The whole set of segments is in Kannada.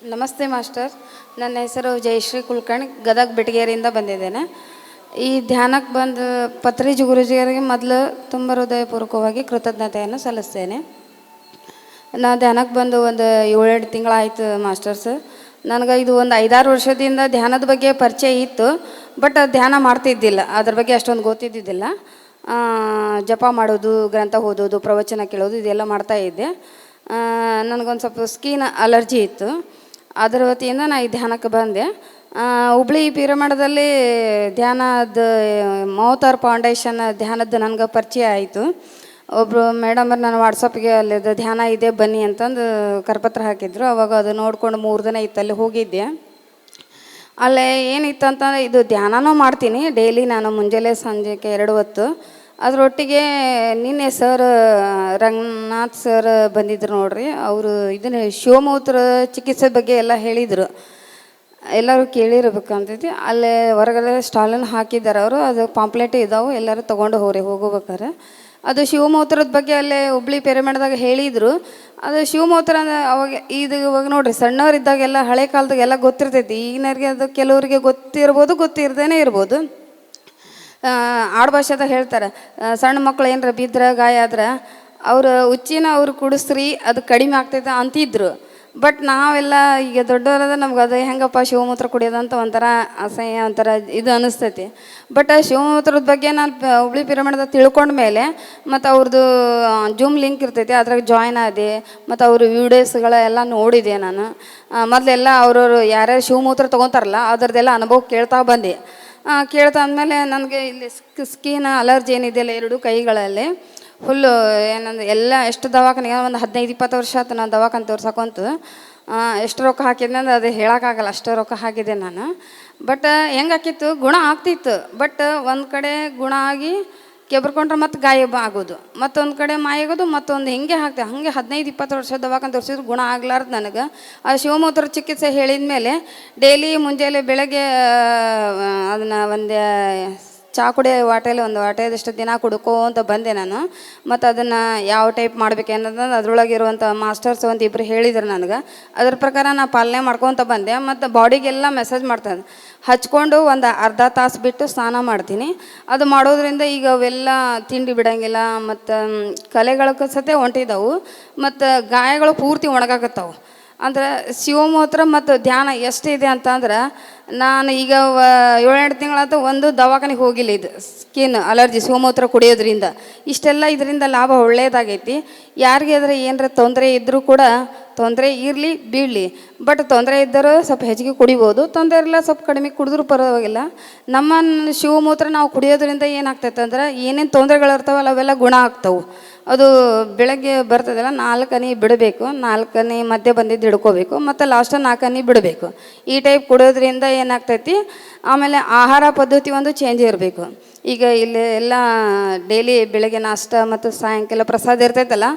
ನಮಸ್ತೆ ಮಾಸ್ಟರ್. ನನ್ನ ಹೆಸರು ಜಯಶ್ರೀ ಕುಲಕರ್ಣಿ, ಗದಗ ಬೆಟಗೇರಿಯಿಂದ ಬಂದಿದ್ದೇನೆ. ಈ ಧ್ಯಾನಕ್ಕೆ ಬಂದು ಪತ್ರಿಜಿ ಗುರುಜಿಯವರಿಗೆ ಮೊದಲು ತುಂಬ ಹೃದಯಪೂರ್ವಕವಾಗಿ ಕೃತಜ್ಞತೆಯನ್ನು ಸಲ್ಲಿಸ್ತೇನೆ. ನಾ ಧ್ಯಾನಕ್ಕೆ ಬಂದು ಒಂದು 7-8 ತಿಂಗಳಾಯಿತು ಮಾಸ್ಟರ್ಸ್. ನನಗೆ ಇದು ಒಂದು 5-6 ವರ್ಷದಿಂದ ಧ್ಯಾನದ ಬಗ್ಗೆ ಪರಿಚಯ ಇತ್ತು, ಬಟ್ ಧ್ಯಾನ ಮಾಡ್ತಿದ್ದಿಲ್ಲ, ಅದ್ರ ಬಗ್ಗೆ ಅಷ್ಟೊಂದು ಗೊತ್ತಿದ್ದಿದ್ದಿಲ್ಲ. ಜಪ ಮಾಡೋದು, ಗ್ರಂಥ ಓದೋದು, ಪ್ರವಚನ ಕೇಳೋದು ಇದೆಲ್ಲ ಮಾಡ್ತಾಯಿದ್ದೆ. ನನಗೊಂದು ಸ್ವಲ್ಪ ಸ್ಕಿನ್ ಅಲರ್ಜಿ ಇತ್ತು. ಅದರ ವತಿಯಿಂದ ನಾನು ಈ ಧ್ಯಾನಕ್ಕೆ ಬಂದೆ. ಹುಬ್ಳಿ ಪಿರಮಣದಲ್ಲಿ ಧ್ಯಾನದ ಮೌತಾರ್ ಫೌಂಡೇಶನ್ ಧ್ಯಾನದ್ದು ನನಗೆ ಪರಿಚಯ ಆಯಿತು. ಒಬ್ಬರು ಮೇಡಮರು ನಾನು ವಾಟ್ಸಪ್ಗೆ ಅಲ್ಲಿದ್ದು ಧ್ಯಾನ ಇದೆ ಬನ್ನಿ ಅಂತಂದು ಕರಪತ್ರ ಹಾಕಿದ್ರು. ಅವಾಗ ಅದು ನೋಡ್ಕೊಂಡು 3 ದಿನ ಇತ್ತು, ಅಲ್ಲಿ ಹೋಗಿದ್ದೆ. ಅಲ್ಲೇ ಏನಿತ್ತು ಅಂತಂದರೆ, ಇದು ಧ್ಯಾನನೂ ಮಾಡ್ತೀನಿ ಡೈಲಿ ನಾನು, ಮುಂಜಾನೆ ಸಂಜೆಗೆ 2 ಹೊತ್ತು. ಅದರೊಟ್ಟಿಗೆ ನಿನ್ನೆ ಸರ್ ರಂಗನಾಥ್ ಸರ್ ಬಂದಿದ್ರು ನೋಡ್ರಿ. ಅವರು ಇದನ್ನು ಶಿವಮೂತ್ರ ಚಿಕಿತ್ಸೆ ಬಗ್ಗೆ ಎಲ್ಲ ಹೇಳಿದರು, ಎಲ್ಲರೂ ಕೇಳಿರ್ಬೇಕಂತೈತಿ. ಅಲ್ಲೇ ಹೊರಗಡೆ ಸ್ಟಾಲನ್ನು ಹಾಕಿದ್ದಾರೆ ಅವರು, ಅದು ಪಾಂಪ್ಲೆಟ್ ಇದ್ದಾವೆ, ಎಲ್ಲರೂ ತೊಗೊಂಡು ಹೋಗ್ಬೇಕಾರೆ. ಅದು ಶಿವಮೂತ್ರದ ಬಗ್ಗೆ ಅಲ್ಲೇ ಹುಬ್ಳಿ ಪಿರಮಿಡ್ದಾಗ ಹೇಳಿದರು. ಅದು ಶಿವಮೂತ್ರ ಅಂದರೆ ಅವಾಗ ಇವಾಗ ನೋಡಿರಿ, ಸಣ್ಣವರಿದ್ದಾಗೆಲ್ಲ ಹಳೆ ಕಾಲದಾಗೆಲ್ಲ ಗೊತ್ತಿರ್ತೈತಿ. ಈಗಿನವ್ರಿಗೆ ಅದು ಕೆಲವರಿಗೆ ಗೊತ್ತಿರ್ಬೋದು, ಗೊತ್ತಿರದೇನೆ ಇರ್ಬೋದು. ಆಡುಭಾಷೆದಾಗ ಹೇಳ್ತಾರೆ, ಸಣ್ಣ ಮಕ್ಕಳು ಏನರ ಬಿದ್ರೆ ಗಾಯ ಆದ್ರೆ ಅವ್ರು ಹುಚ್ಚಿನ ಅವ್ರು ಕುಡಿಸ್ರಿ ಅದು ಕಡಿಮೆ ಆಗ್ತೈತೆ ಅಂತಿದ್ರು. ಬಟ್ ನಾವೆಲ್ಲ ಈಗ ದೊಡ್ಡವರಾದ ನಮ್ಗೆ ಅದು ಹೆಂಗಪ್ಪ ಶಿವಮೂತ್ರ ಕುಡಿಯೋದಂತ ಒಂಥರ ಅಸಹ್ಯ, ಒಂಥರ ಇದು ಅನ್ನಿಸ್ತೈತಿ. ಬಟ್ ಶಿವಮೂತ್ರದ ಬಗ್ಗೆ ನಾನು ಹುಬ್ಳಿ ಪಿರಮಿಡ್ದಾಗ ತಿಳ್ಕೊಂಡ ಮೇಲೆ, ಮತ್ತು ಅವ್ರದ್ದು ಜೂಮ್ ಲಿಂಕ್ ಇರ್ತೈತಿ, ಅದ್ರಾಗ ಜಾಯ್ನ್ ಆದೆ. ಮತ್ತು ಅವ್ರ ವೀಡಿಯೋಸ್ಗಳೆಲ್ಲ ನೋಡಿದೆ ನಾನು. ಮೊದಲೆಲ್ಲ ಅವ್ರವ್ರು ಯಾರ್ಯಾರು ಶಿವಮೂತ್ರ ತೊಗೊತಾರಲ್ಲ ಅದ್ರದ್ದೆಲ್ಲ ಅನುಭವ ಕೇಳ್ತಾ ಬಂದೆ. ಕೇಳ್ತಾ ಅಂದಮೇಲೆ ನನಗೆ ಇಲ್ಲಿ ಸ್ಕಿನ್ ಅಲರ್ಜಿ ಏನಿದೆಯಲ್ಲ 2 ಕೈಗಳಲ್ಲಿ ಫುಲ್ಲು ಏನಂದ್ರೆ ಎಲ್ಲ ಎಷ್ಟು ದವಾಖಾನೆ, ಒಂದು 15-20 ವರ್ಷ ಆಯ್ತು ನಾನು ದವಾಖಾನೆ ತೋರ್ಸಕ್ಕಂತು. ಎಷ್ಟು ರೊಕ್ಕ ಹಾಕಿದ್ನೆ ಅಂದ್ರೆ ಅದು ಹೇಳೋಕ್ಕಾಗಲ್ಲ, ಅಷ್ಟು ರೊಕ್ಕ ಹಾಕಿದ್ದೆ ನಾನು. ಬಟ್ ಹೆಂಗಾಕಿತ್ತು, ಗುಣ ಆಗ್ತಿತ್ತು. ಬಟ್ ಒಂದು ಕಡೆ ಗುಣ ಆಗಿ ಕೆಬ್ರಕೊಂಡ್ರೆ ಮತ್ತೆ ಗಾಯಬ ಆಗೋದು, ಮತ್ತೊಂದು ಕಡೆ ಮಾಯಾಗೋದು, ಮತ್ತೊಂದು ಹಿಂಗೆ ಹಾಕ್ತೆ. ಹಾಗೆ 15-20 ವರ್ಷ ದವಾಖಾನೆ ತೋರಿಸಿದ್ರು ಗುಣ ಆಗ್ಲಾರ್ದು ನನಗೆ. ಆ ಶಿವಮೂತ್ರ ಚಿಕಿತ್ಸೆ ಹೇಳಿದ ಮೇಲೆ ಡೈಲಿ ಮುಂಜಾನೆ ಬೆಳಗ್ಗೆ ಅದನ್ನು ಒಂದು ಚಹಾ ಕುಡಿಯೋ ವಾಟೆಯಲ್ಲಿ ಒಂದು ವಾಟೆದಷ್ಟು ದಿನ ಕುಡ್ಕೋಂತ ಬಂದೆ ನಾನು. ಮತ್ತು ಅದನ್ನು ಯಾವ ಟೈಪ್ ಮಾಡಬೇಕು ಅನ್ನೋದನ್ನು ಅದರೊಳಗಿರುವಂಥ ಮಾಸ್ಟರ್ಸ್ ಒಂದು 2 ಹೇಳಿದ್ರು ನನಗೆ. ಅದ್ರ ಪ್ರಕಾರ ನಾನು ಪಾಲನೆ ಮಾಡ್ಕೊತ ಬಂದೆ. ಮತ್ತು ಬಾಡಿಗೆಲ್ಲ ಮೆಸೇಜ್ ಮಾಡ್ತಾನೆ, ಹಚ್ಕೊಂಡು ಒಂದು ಅರ್ಧ ತಾಸು ಬಿಟ್ಟು ಸ್ನಾನ ಮಾಡ್ತೀನಿ. ಅದು ಮಾಡೋದ್ರಿಂದ ಈಗ ಅವೆಲ್ಲ ತಿಂಡಿ ಬಿಡೋಂಗಿಲ್ಲ, ಮತ್ತು ಕಲೆಗಳ ಸತೆ ಹೊಂಟಿದ್ದಾವೆ, ಮತ್ತು ಗಾಯಗಳು ಪೂರ್ತಿ ಒಣಗಾಕತ್ತಾವೆ. ಅಂದ್ರೆ ಶಿವಮೂತ್ರ ಮತ್ತು ಧ್ಯಾನ ಎಷ್ಟಿದೆ ಅಂತಂದ್ರೆ, ನಾನು ಈಗ 7-8 ತಿಂಗಳಾಯ್ತು ಒಂದು ದವಾಖಾನೆಗೆ ಹೋಗಿಲ್ಲ. ಇದು ಸ್ಕಿನ್ ಅಲರ್ಜಿ ಶಿವಮೂತ್ರ ಕುಡಿಯೋದ್ರಿಂದ ಇಷ್ಟೆಲ್ಲ ಇದರಿಂದ ಲಾಭ ಒಳ್ಳೆಯದಾಗೈತಿ. ಯಾರಿಗೆ ಆದರೆ ಏನರ ತೊಂದರೆ ಇದ್ದರೂ ಕೂಡ, ತೊಂದರೆ ಇರಲಿ ಬೀಳಲಿ, ಬಟ್ ತೊಂದರೆ ಇದ್ದರೂ ಸ್ವಲ್ಪ ಹೆಚ್ಚಿಗೆ ಕುಡಿಬೋದು, ತೊಂದರೆ ಇರಲ್ಲ ಸ್ವಲ್ಪ ಕಡಿಮೆ ಕುಡಿದ್ರೂ ಪರವಾಗಿಲ್ಲ. ನಮ್ಮ ಶಿವಮೂತ್ರ ನಾವು ಕುಡಿಯೋದ್ರಿಂದ ಏನಾಗ್ತೈತೆ ಅಂದ್ರೆ, ಏನೇನು ತೊಂದರೆಗಳಿರ್ತಾವಲ್ಲ ಅವೆಲ್ಲ ಗುಣ ಆಗ್ತವೆ. ಅದು ಬೆಳಗ್ಗೆ ಬರ್ತದಲ್ಲ 4 ಹನಿ ಬಿಡಬೇಕು, 4 ಹನಿ ಮಧ್ಯೆ ಬಂದಿದ್ದು ಹಿಡ್ಕೋಬೇಕು, ಮತ್ತು ಲಾಸ್ಟ್ 4 ಹನಿ ಬಿಡಬೇಕು. ಈ ಟೈಪ್ ಕುಡಿಯೋದ್ರಿಂದ ಏನಾಗ್ತೈತಿ. ಆಮೇಲೆ ಆಹಾರ ಪದ್ಧತಿ ಒಂದು ಚೇಂಜ್ ಇರಬೇಕು. ಈಗ ಇಲ್ಲಿ ಎಲ್ಲ ಡೈಲಿ ಬೆಳಗ್ಗೆ ನಾಷ್ಟ ಮತ್ತು ಸಾಯಂಕಾಲ ಪ್ರಸಾದ ಇರ್ತೈತಲ್ಲ,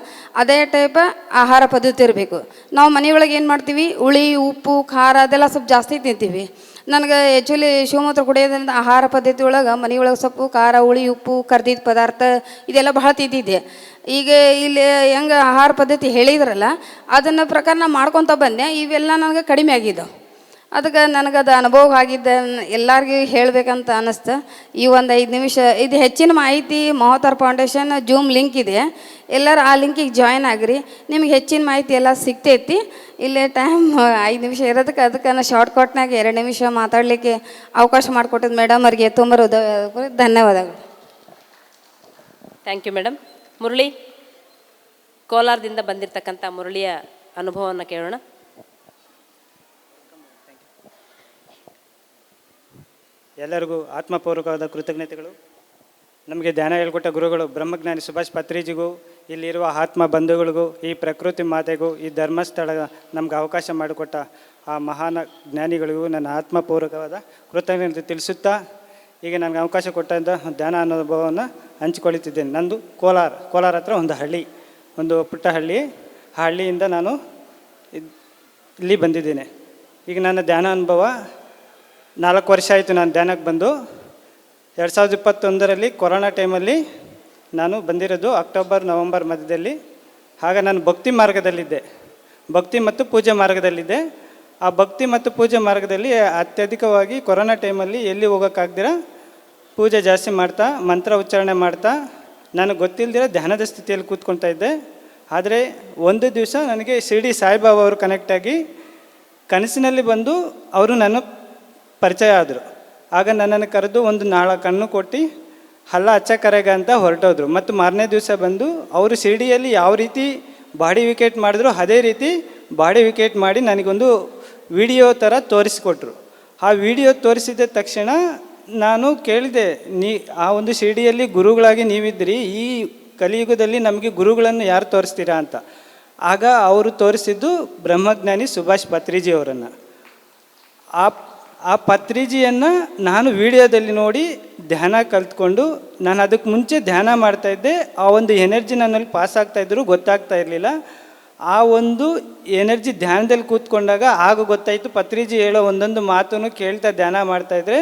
ಅದೇ ಟೈಪ್ ಆಹಾರ ಪದ್ಧತಿ ಇರಬೇಕು. ನಾವು ಮನೆಯೊಳಗೆ ಏನು ಮಾಡ್ತೀವಿ, ಹುಳಿ ಉಪ್ಪು ಖಾರ ಅದೆಲ್ಲ ಸ್ವಲ್ಪ ಜಾಸ್ತಿ ತಿಂತೀವಿ. ನನಗೆ ಆ್ಯಕ್ಚುಲಿ ಶಿವಮೂತ್ರ ಕುಡಿಯೋದ್ರಿಂದ ಆಹಾರ ಪದ್ಧತಿ ಒಳಗೆ ಮನೆಯೊಳಗೆ ಸೊಪ್ಪು ಖಾರ ಹುಳಿ ಉಪ್ಪು ಕರ್ದಿದ್ದ ಪದಾರ್ಥ ಇದೆಲ್ಲ ಬಹಳ ತಿಂತಿದ್ದೆ. ಈಗ ಇಲ್ಲಿ ಹೆಂಗೆ ಆಹಾರ ಪದ್ಧತಿ ಹೇಳಿದ್ರಲ್ಲ ಅದನ್ನು ಪ್ರಕಾರ ನಾನು ಮಾಡ್ಕೊತ ಬಂದೆ. ಇವೆಲ್ಲ ನನಗೆ ಕಡಿಮೆ ಆಗಿದ್ದವು. ಅದಕ್ಕೆ ನನಗದು ಅನುಭವ ಆಗಿದ್ದ ಎಲ್ಲರಿಗೂ ಹೇಳಬೇಕಂತ ಅನ್ನಿಸ್ತು. ಈ ಒಂದು 5 ನಿಮಿಷ ಇದು ಹೆಚ್ಚಿನ ಮಾಹಿತಿ ಮೌತಾರ್ ಫೌಂಡೇಶನ್ ಜೂಮ್ ಲಿಂಕ್ ಇದೆ, ಎಲ್ಲರೂ ಆ ಲಿಂಕಿಗೆ ಜಾಯ್ನ್ ಆಗಿರಿ, ನಿಮಗೆ ಹೆಚ್ಚಿನ ಮಾಹಿತಿ ಎಲ್ಲ ಸಿಗ್ತೈತಿ. ಇಲ್ಲೇ ಟೈಮ್ 5 ನಿಮಿಷ ಇರೋದಕ್ಕೆ, ಅದಕ್ಕೆ ನಾನು ಶಾರ್ಟ್ಕಟ್ನಾಗ 2 ನಿಮಿಷ ಮಾತಾಡಲಿಕ್ಕೆ ಅವಕಾಶ ಮಾಡಿಕೊಟ್ಟಿದ್ದು ಮೇಡಮ್ ಅವರಿಗೆ ತುಂಬ ಧನ್ಯವಾದಗಳು. Thank you madam. ಮುರಳಿ, ಕೋಲಾರದಿಂದ ಬಂದಿರತಕ್ಕಂಥ ಮುರಳಿಯ ಅನುಭವವನ್ನು ಕೇಳೋಣ. ಎಲ್ಲರಿಗೂ ಆತ್ಮಪೂರ್ವಕವಾದ ಕೃತಜ್ಞತೆಗಳು. ನಮಗೆ ಧ್ಯಾನ ಹೇಳ್ಕೊಟ್ಟ ಗುರುಗಳು ಬ್ರಹ್ಮಜ್ಞಾನಿ ಸುಭಾಷ್ ಪತ್ರಿಜಿಗೂ, ಇಲ್ಲಿರುವ ಆತ್ಮ ಬಂಧುಗಳಿಗೂ, ಈ ಪ್ರಕೃತಿ ಮಾತೆಗೂ, ಈ ಧರ್ಮಸ್ಥಳ ನಮ್ಗೆ ಅವಕಾಶ ಮಾಡಿಕೊಟ್ಟ ಆ ಮಹಾನ್ ಜ್ಞಾನಿಗಳಿಗೂ ನನ್ನ ಆತ್ಮಪೂರ್ವಕವಾದ ಕೃತಜ್ಞತೆ ತಿಳಿಸುತ್ತಾ, ಈಗ ನನಗೆ ಅವಕಾಶ ಕೊಟ್ಟಂಥ ಧ್ಯಾನ ಅನುಭವವನ್ನು ಹಂಚಿಕೊಳ್ಳುತ್ತಿದ್ದೇನೆ. ನಂದು ಕೋಲಾರ ಹತ್ರ ಒಂದು ಹಳ್ಳಿ, ಒಂದು ಪುಟ್ಟ ಹಳ್ಳಿ. ಆ ಹಳ್ಳಿಯಿಂದ ನಾನು ಇಲ್ಲಿ ಬಂದಿದ್ದೇನೆ. ಈಗ ನನ್ನ ಧ್ಯಾನ ಅನುಭವ 4 ವರ್ಷ ಆಯಿತು ನಾನು ಧ್ಯಾನಕ್ಕೆ ಬಂದು. 2021ರಲ್ಲಿ ಕೊರೋನಾ ಟೈಮಲ್ಲಿ ನಾನು ಬಂದಿರೋದು, ಅಕ್ಟೋಬರ್ ನವಂಬರ್ ಮಧ್ಯದಲ್ಲಿ. ಆಗ ನಾನು ಭಕ್ತಿ ಮಾರ್ಗದಲ್ಲಿದ್ದೆ, ಭಕ್ತಿ ಮತ್ತು ಪೂಜೆ ಮಾರ್ಗದಲ್ಲಿದ್ದೆ. ಆ ಭಕ್ತಿ ಮತ್ತು ಪೂಜೆ ಮಾರ್ಗದಲ್ಲಿ ಅತ್ಯಧಿಕವಾಗಿ ಕೊರೋನಾ ಟೈಮಲ್ಲಿ ಎಲ್ಲಿ ಹೋಗೋಕ್ಕಾಗ್ದಿರ ಪೂಜೆ ಜಾಸ್ತಿ ಮಾಡ್ತಾ ಮಂತ್ರ ಉಚ್ಚಾರಣೆ ಮಾಡ್ತಾ ನನಗೆ ಗೊತ್ತಿಲ್ಲದಿರೋ ಧ್ಯಾನದ ಸ್ಥಿತಿಯಲ್ಲಿ ಕೂತ್ಕೊಳ್ತಾ ಇದ್ದೆ. ಆದರೆ ಒಂದು ದಿವಸ ನನಗೆ ಶಿರ್ಡಿ ಸಾಯಿಬಾಬಾ ಅವರು ಕನೆಕ್ಟಾಗಿ ಕನಸಿನಲ್ಲಿ ಬಂದು ಅವರು ನನ್ನ ಪರಿಚಯ ಆದರು. ಆಗ ನನ್ನನ್ನು ಕರೆದು ಒಂದು ಕಣ್ಣು ಕೊಟ್ಟು ಹಲ್ಲ ಹಚ್ಚಕರೆಗ ಅಂತ ಹೊರಟೋದ್ರು. ಮತ್ತು ಮಾರನೇ ದಿವಸ ಬಂದು ಅವರು ಶಿರ್ಡಿಯಲ್ಲಿ ಯಾವ ರೀತಿ ಬಾಡಿ ವಿಕೆಟ್ ಮಾಡಿದ್ರು ಅದೇ ರೀತಿ ಬಾಡಿ ವಿಕೆಟ್ ಮಾಡಿ ನನಗೊಂದು ವಿಡಿಯೋ ಥರ ತೋರಿಸಿಕೊಟ್ರು. ಆ ವಿಡಿಯೋ ತೋರಿಸಿದ ತಕ್ಷಣ ನಾನು ಕೇಳಿದೆ, ಆ ಒಂದು ಶಿರ್ಡಿಯಲ್ಲಿ ಗುರುಗಳಾಗಿ ನೀವಿದ್ರಿ, ಈ ಕಲಿಯುಗದಲ್ಲಿ ನಮಗೆ ಗುರುಗಳನ್ನು ಯಾರು ತೋರಿಸ್ತೀರಾ ಅಂತ. ಆಗ ಅವರು ತೋರಿಸಿದ್ದು ಬ್ರಹ್ಮಜ್ಞಾನಿ ಸುಭಾಷ್ ಪತ್ರಿಜಿ ಅವರನ್ನು. ಆ ಪತ್ರಿಜಿಯನ್ನು ನಾನು ವಿಡಿಯೋದಲ್ಲಿ ನೋಡಿ ಧ್ಯಾನ ಕಲ್ತ್ಕೊಂಡು, ನಾನು ಅದಕ್ಕೆ ಮುಂಚೆ ಧ್ಯಾನ ಮಾಡ್ತಾಯಿದ್ದೆ, ಆ ಒಂದು ಎನರ್ಜಿ ನನ್ನಲ್ಲಿ ಪಾಸ್ ಆಗ್ತಾಯಿದ್ರು ಗೊತ್ತಾಗ್ತಾ ಇರಲಿಲ್ಲ. ಆ ಒಂದು ಎನರ್ಜಿ ಧ್ಯಾನದಲ್ಲಿ ಕೂತ್ಕೊಂಡಾಗ ಆಗ ಗೊತ್ತಾಯಿತು, ಪತ್ರಿಜಿ ಹೇಳೋ ಒಂದೊಂದು ಮಾತನ್ನು ಕೇಳ್ತಾ ಧ್ಯಾನ ಮಾಡ್ತಾಯಿದ್ರೆ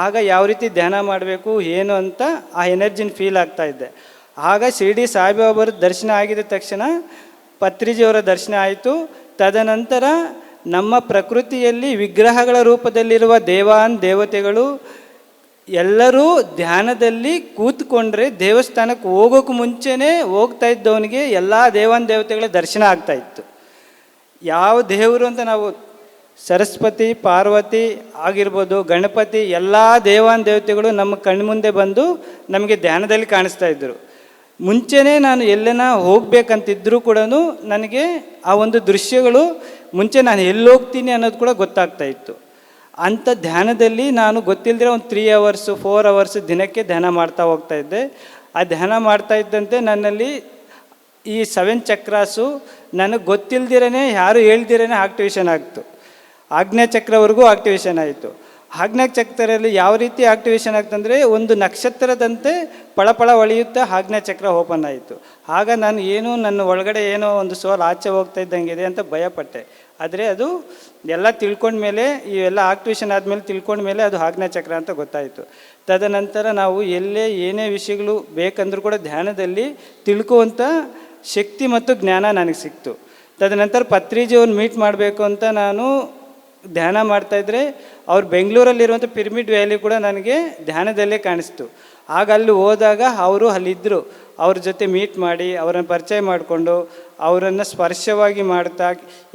ಆಗ ಯಾವ ರೀತಿ ಧ್ಯಾನ ಮಾಡಬೇಕು ಏನು ಅಂತ ಆ ಎನರ್ಜಿನ ಫೀಲ್ ಆಗ್ತಾಯಿದ್ದೆ. ಆಗ ಶಿರ್ಡಿ ಸಾಯಿಬಾಬಾರ ದರ್ಶನ ಆಗಿದ ತಕ್ಷಣ ಪತ್ರಿಜಿಯವರ ದರ್ಶನ ಆಯಿತು. ತದನಂತರ ನಮ್ಮ ಪ್ರಕೃತಿಯಲ್ಲಿ ವಿಗ್ರಹಗಳ ರೂಪದಲ್ಲಿರುವ ದೇವತೆಗಳು ಎಲ್ಲರೂ ಧ್ಯಾನದಲ್ಲಿ ಕೂತ್ಕೊಂಡ್ರೆ ದೇವಸ್ಥಾನಕ್ಕೆ ಹೋಗೋಕ್ಕೂ ಮುಂಚೆನೇ ಹೋಗ್ತಾ ಇದ್ದವನಿಗೆ ಎಲ್ಲ ದೇವತೆಗಳ ದರ್ಶನ ಆಗ್ತಾಯಿತ್ತು. ಯಾವ ದೇವರು ಅಂತ ನಾವು ಸರಸ್ವತಿ, ಪಾರ್ವತಿ ಆಗಿರ್ಬೋದು, ಗಣಪತಿ, ಎಲ್ಲ ದೇವತೆಗಳು ನಮ್ಮ ಕಣ್ಮುಂದೆ ಬಂದು ನಮಗೆ ಧ್ಯಾನದಲ್ಲಿ ಕಾಣಿಸ್ತಾ ಇದ್ದರು. ಮುಂಚೆನೇ ನಾನು ಎಲ್ಲನ ಹೋಗ್ಬೇಕಂತಿದ್ದರೂ ಕೂಡ ನನಗೆ ಆ ಒಂದು ದೃಶ್ಯಗಳು ಮುಂಚೆ ನಾನು ಎಲ್ಲಿ ಹೋಗ್ತೀನಿ ಅನ್ನೋದು ಕೂಡ ಗೊತ್ತಾಗ್ತಾ ಇತ್ತು. ಅಂಥ ಧ್ಯಾನದಲ್ಲಿ ನಾನು ಗೊತ್ತಿಲ್ಲದಿರೋ ಒಂದು 3 hours 4 hours ದಿನಕ್ಕೆ ಧ್ಯಾನ ಮಾಡ್ತಾ ಹೋಗ್ತಾ ಇದ್ದೆ. ಆ ಧ್ಯಾನ ಮಾಡ್ತಾ ಇದ್ದಂತೆ ನನ್ನಲ್ಲಿ ಈ 7 ಚಕ್ರಾಸು ನನಗೆ ಗೊತ್ತಿಲ್ಲದಿರೇ ಯಾರು ಹೇಳ್ದಿರೇ ಆಕ್ಟಿವೇಶನ್ ಆಗ್ತು. ಆಜ್ಞಾ ಚಕ್ರವರೆಗೂ ಆಕ್ಟಿವೇಶನ್ ಆಯಿತು. ಆಜ್ಞಾ ಚಕ್ರದಲ್ಲಿ ಯಾವ ರೀತಿ ಆಕ್ಟಿವೇಶನ್ ಆಗ್ತಂದರೆ ಒಂದು ನಕ್ಷತ್ರದಂತೆ ಪಳಪಳ ಹೊಳೆಯುತ್ತಾ ಆಜ್ಞಾ ಚಕ್ರ ಓಪನ್ ಆಯಿತು. ಆಗ ನಾನು ನನ್ನ ಒಳಗಡೆ ಏನೋ ಒಂದು ಸೋಲ್ ಆಚೆ ಹೋಗ್ತಾ ಇದ್ದಂಗಿದೆ ಅಂತ ಭಯಪಟ್ಟೆ. ಆದರೆ ಅದು ಎಲ್ಲ ತಿಳ್ಕೊಂಡ್ಮೇಲೆ, ಇವೆಲ್ಲ ಆಕ್ಟಿವೇಶನ್ ಆದಮೇಲೆ ತಿಳ್ಕೊಂಡ್ಮೇಲೆ ಅದು ಆಜ್ಞಾ ಚಕ್ರ ಅಂತ ಗೊತ್ತಾಯಿತು. ತದನಂತರ ನಾವು ಎಲ್ಲೇ ಏನೇ ವಿಷಯಗಳು ಬೇಕಂದ್ರೂ ಕೂಡ ಧ್ಯಾನದಲ್ಲಿ ತಿಳ್ಕುವಂಥ ಶಕ್ತಿ ಮತ್ತು ಜ್ಞಾನ ನನಗೆ ಸಿಕ್ತು. ತದನಂತರ ಪತ್ರಿಜಿಯವ್ರನ್ನ ಮೀಟ್ ಮಾಡಬೇಕು ಅಂತ ನಾನು ಧ್ಯಾನ ಮಾಡ್ತಾಯಿದ್ರೆ ಅವ್ರು ಬೆಂಗಳೂರಲ್ಲಿರುವಂಥ ಪಿರಮಿಡ್ ವ್ಯಾಲಿ ಕೂಡ ನನಗೆ ಧ್ಯಾನದಲ್ಲೇ ಕಾಣಿಸ್ತು. ಆಗ ಅಲ್ಲಿ ಹೋದಾಗ ಅವರು ಅಲ್ಲಿದ್ದರು. ಅವ್ರ ಜೊತೆ ಮೀಟ್ ಮಾಡಿ ಅವರನ್ನು ಪರಿಚಯ ಮಾಡಿಕೊಂಡು ಅವರನ್ನು ಸ್ಪರ್ಶವಾಗಿ ಮಾಡ್ತಾ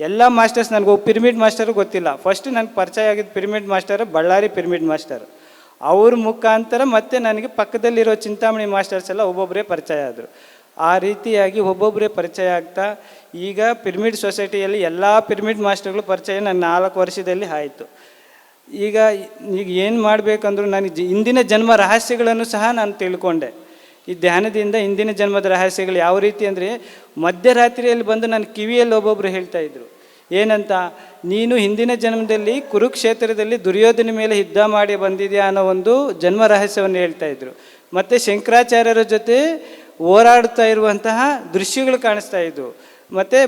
ಎಲ್ಲ ಮಾಸ್ಟರ್ಸ್ ನನಗೆ ಪಿರಮಿಡ್ ಮಾಸ್ಟರು ಗೊತ್ತಿಲ್ಲ. ಫಸ್ಟ್ ನನಗೆ ಪರಿಚಯ ಆಗಿದ್ದು pyramid master Ballari pyramid master. ಅವ್ರ ಮುಖಾಂತರ ಮತ್ತೆ ನನಗೆ ಪಕ್ಕದಲ್ಲಿರೋ ಚಿಂತಾಮಣಿ ಮಾಸ್ಟರ್ಸ್ ಎಲ್ಲ ಒಬ್ಬೊಬ್ಬರೇ ಪರಿಚಯ ಆದರು. ಆ ರೀತಿಯಾಗಿ ಒಬ್ಬೊಬ್ಬರೇ ಪರಿಚಯ ಆಗ್ತಾ ಈಗ ಪಿರಮಿಡ್ ಸೊಸೈಟಿಯಲ್ಲಿ ಎಲ್ಲ ಪಿರಮಿಡ್ ಮಾಸ್ಟರ್ಗಳು ಪರಿಚಯ ನನ್ನ 4 ವರ್ಷದಲ್ಲಿ ಆಯಿತು. ಈಗ ಏನು ಮಾಡಬೇಕಂದ್ರೂ ನನಗೆ ಇಂದಿನ ಜನ್ಮ ರಹಸ್ಯಗಳನ್ನು ಸಹ ನಾನು ತಿಳ್ಕೊಂಡೆ. ಈ ಧ್ಯಾನದಿಂದ ಇಂದಿನ ಜನ್ಮದ ರಹಸ್ಯಗಳು ಯಾವ ರೀತಿ ಅಂದರೆ, ಮಧ್ಯರಾತ್ರಿಯಲ್ಲಿ ಬಂದು ನನ್ನ ಕಿವಿಯಲ್ಲಿ ಒಬ್ಬೊಬ್ಬರು ಹೇಳ್ತಾಯಿದ್ರು ಏನಂತ, ನೀನು ಹಿಂದಿನ ಜನ್ಮದಲ್ಲಿ ಕುರುಕ್ಷೇತ್ರದಲ್ಲಿ ದುರ್ಯೋಧನ ಮೇಲೆ ಯುದ್ಧ ಮಾಡಿ ಬಂದಿದೆಯಾ ಅನ್ನೋ ಒಂದು ಜನ್ಮ ರಹಸ್ಯವನ್ನು ಹೇಳ್ತಾಯಿದ್ರು. ಮತ್ತು ಶಂಕರಾಚಾರ್ಯರ ಜೊತೆ ಹೋರಾಡ್ತಾ ಇರುವಂತಹ ದೃಶ್ಯಗಳು ಕಾಣಿಸ್ತಾ ಇದ್ವು. ಮತ್ತು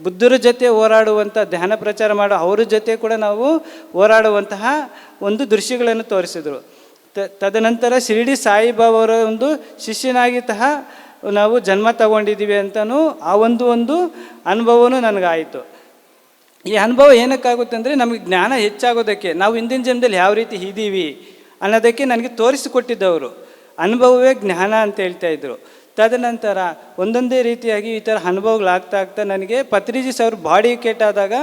ಬುದ್ಧರ ಜೊತೆ ಹೋರಾಡುವಂಥ ಧ್ಯಾನ ಪ್ರಚಾರ ಮಾಡೋ ಅವ್ರ ಜೊತೆ ಕೂಡ ನಾವು ಹೋರಾಡುವಂತಹ ಒಂದು ದೃಶ್ಯಗಳನ್ನು ತೋರಿಸಿದರು. ತದನಂತರ ಶಿರ್ಡಿ ಸಾಯಿಬಾಬಾವರ ಒಂದು ಶಿಷ್ಯನಾಗಿ ನಾವು ಜನ್ಮ ತಗೊಂಡಿದ್ದೀವಿ ಅಂತಲೂ ಆ ಒಂದು ಅನುಭವನೂ ನನಗಾಯಿತು. ಈ ಅನುಭವ ಏನಕ್ಕಾಗುತ್ತೆ ಅಂದರೆ ನಮಗೆ ಜ್ಞಾನ ಹೆಚ್ಚಾಗೋದಕ್ಕೆ, ನಾವು ಹಿಂದಿನ ಜನ್ಮದಲ್ಲಿ ಯಾವ ರೀತಿ ಇದ್ದೀವಿ ಅನ್ನೋದಕ್ಕೆ ನನಗೆ ತೋರಿಸಿಕೊಟ್ಟಿದ್ದವರು. ಅನುಭವವೇ ಜ್ಞಾನ ಅಂತ ಹೇಳ್ತಾಯಿದ್ರು. ತದನಂತರ ಒಂದೊಂದೇ ರೀತಿಯಾಗಿ ಈ ಥರ ಅನುಭವಗಳಾಗ್ತಾ ನನಗೆ ಪತ್ರಿಜಿ ಸರ್ ಬಾಡಿ ವಿಕೆಟ್ ಆದಾಗ,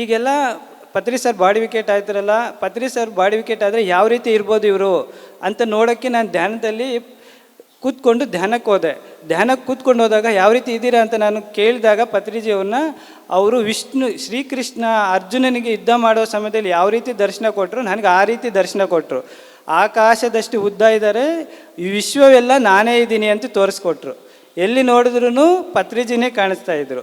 ಈಗೆಲ್ಲ ಪತ್ರಿ ಸರ್ ಬಾಡಿ ವಿಕೆಟ್ ಆಯ್ತಾರಲ್ಲ, ಪತ್ರಿ ಸರ್ ಬಾಡಿ ವಿಕೆಟ್ ಆದರೆ ಯಾವ ರೀತಿ ಇರ್ಬೋದು ಇವರು ಅಂತ ನೋಡೋಕ್ಕೆ ನಾನು ಧ್ಯಾನದಲ್ಲಿ ಕೂತ್ಕೊಂಡು ಧ್ಯಾನಕ್ಕೆ ಹೋದೆ. ಧ್ಯಾನಕ್ಕೆ ಕೂತ್ಕೊಂಡು ಹೋದಾಗ ಯಾವ ರೀತಿ ಇದ್ದೀರಾ ಅಂತ ನಾನು ಕೇಳಿದಾಗ ಪತ್ರಿಜಿಯವ್ರನ್ನ ಅವರು ಶ್ರೀಕೃಷ್ಣ ಅರ್ಜುನನಿಗೆ ಯುದ್ಧ ಮಾಡೋ ಸಮಯದಲ್ಲಿ ಯಾವ ರೀತಿ ದರ್ಶನ ಕೊಟ್ಟರು, ನನಗೆ ಆ ರೀತಿ ದರ್ಶನ ಕೊಟ್ಟರು. ಆಕಾಶದಷ್ಟು ಉದ್ದ ಇದ್ದಾರೆ, ಈ ವಿಶ್ವವೆಲ್ಲ ನಾನೇ ಇದ್ದೀನಿ ಅಂತ ತೋರಿಸ್ಕೊಟ್ರು. ಎಲ್ಲಿ ನೋಡಿದ್ರೂ ಪತ್ರಿಜಿನೇ ಕಾಣಿಸ್ತಾ ಇದ್ರು.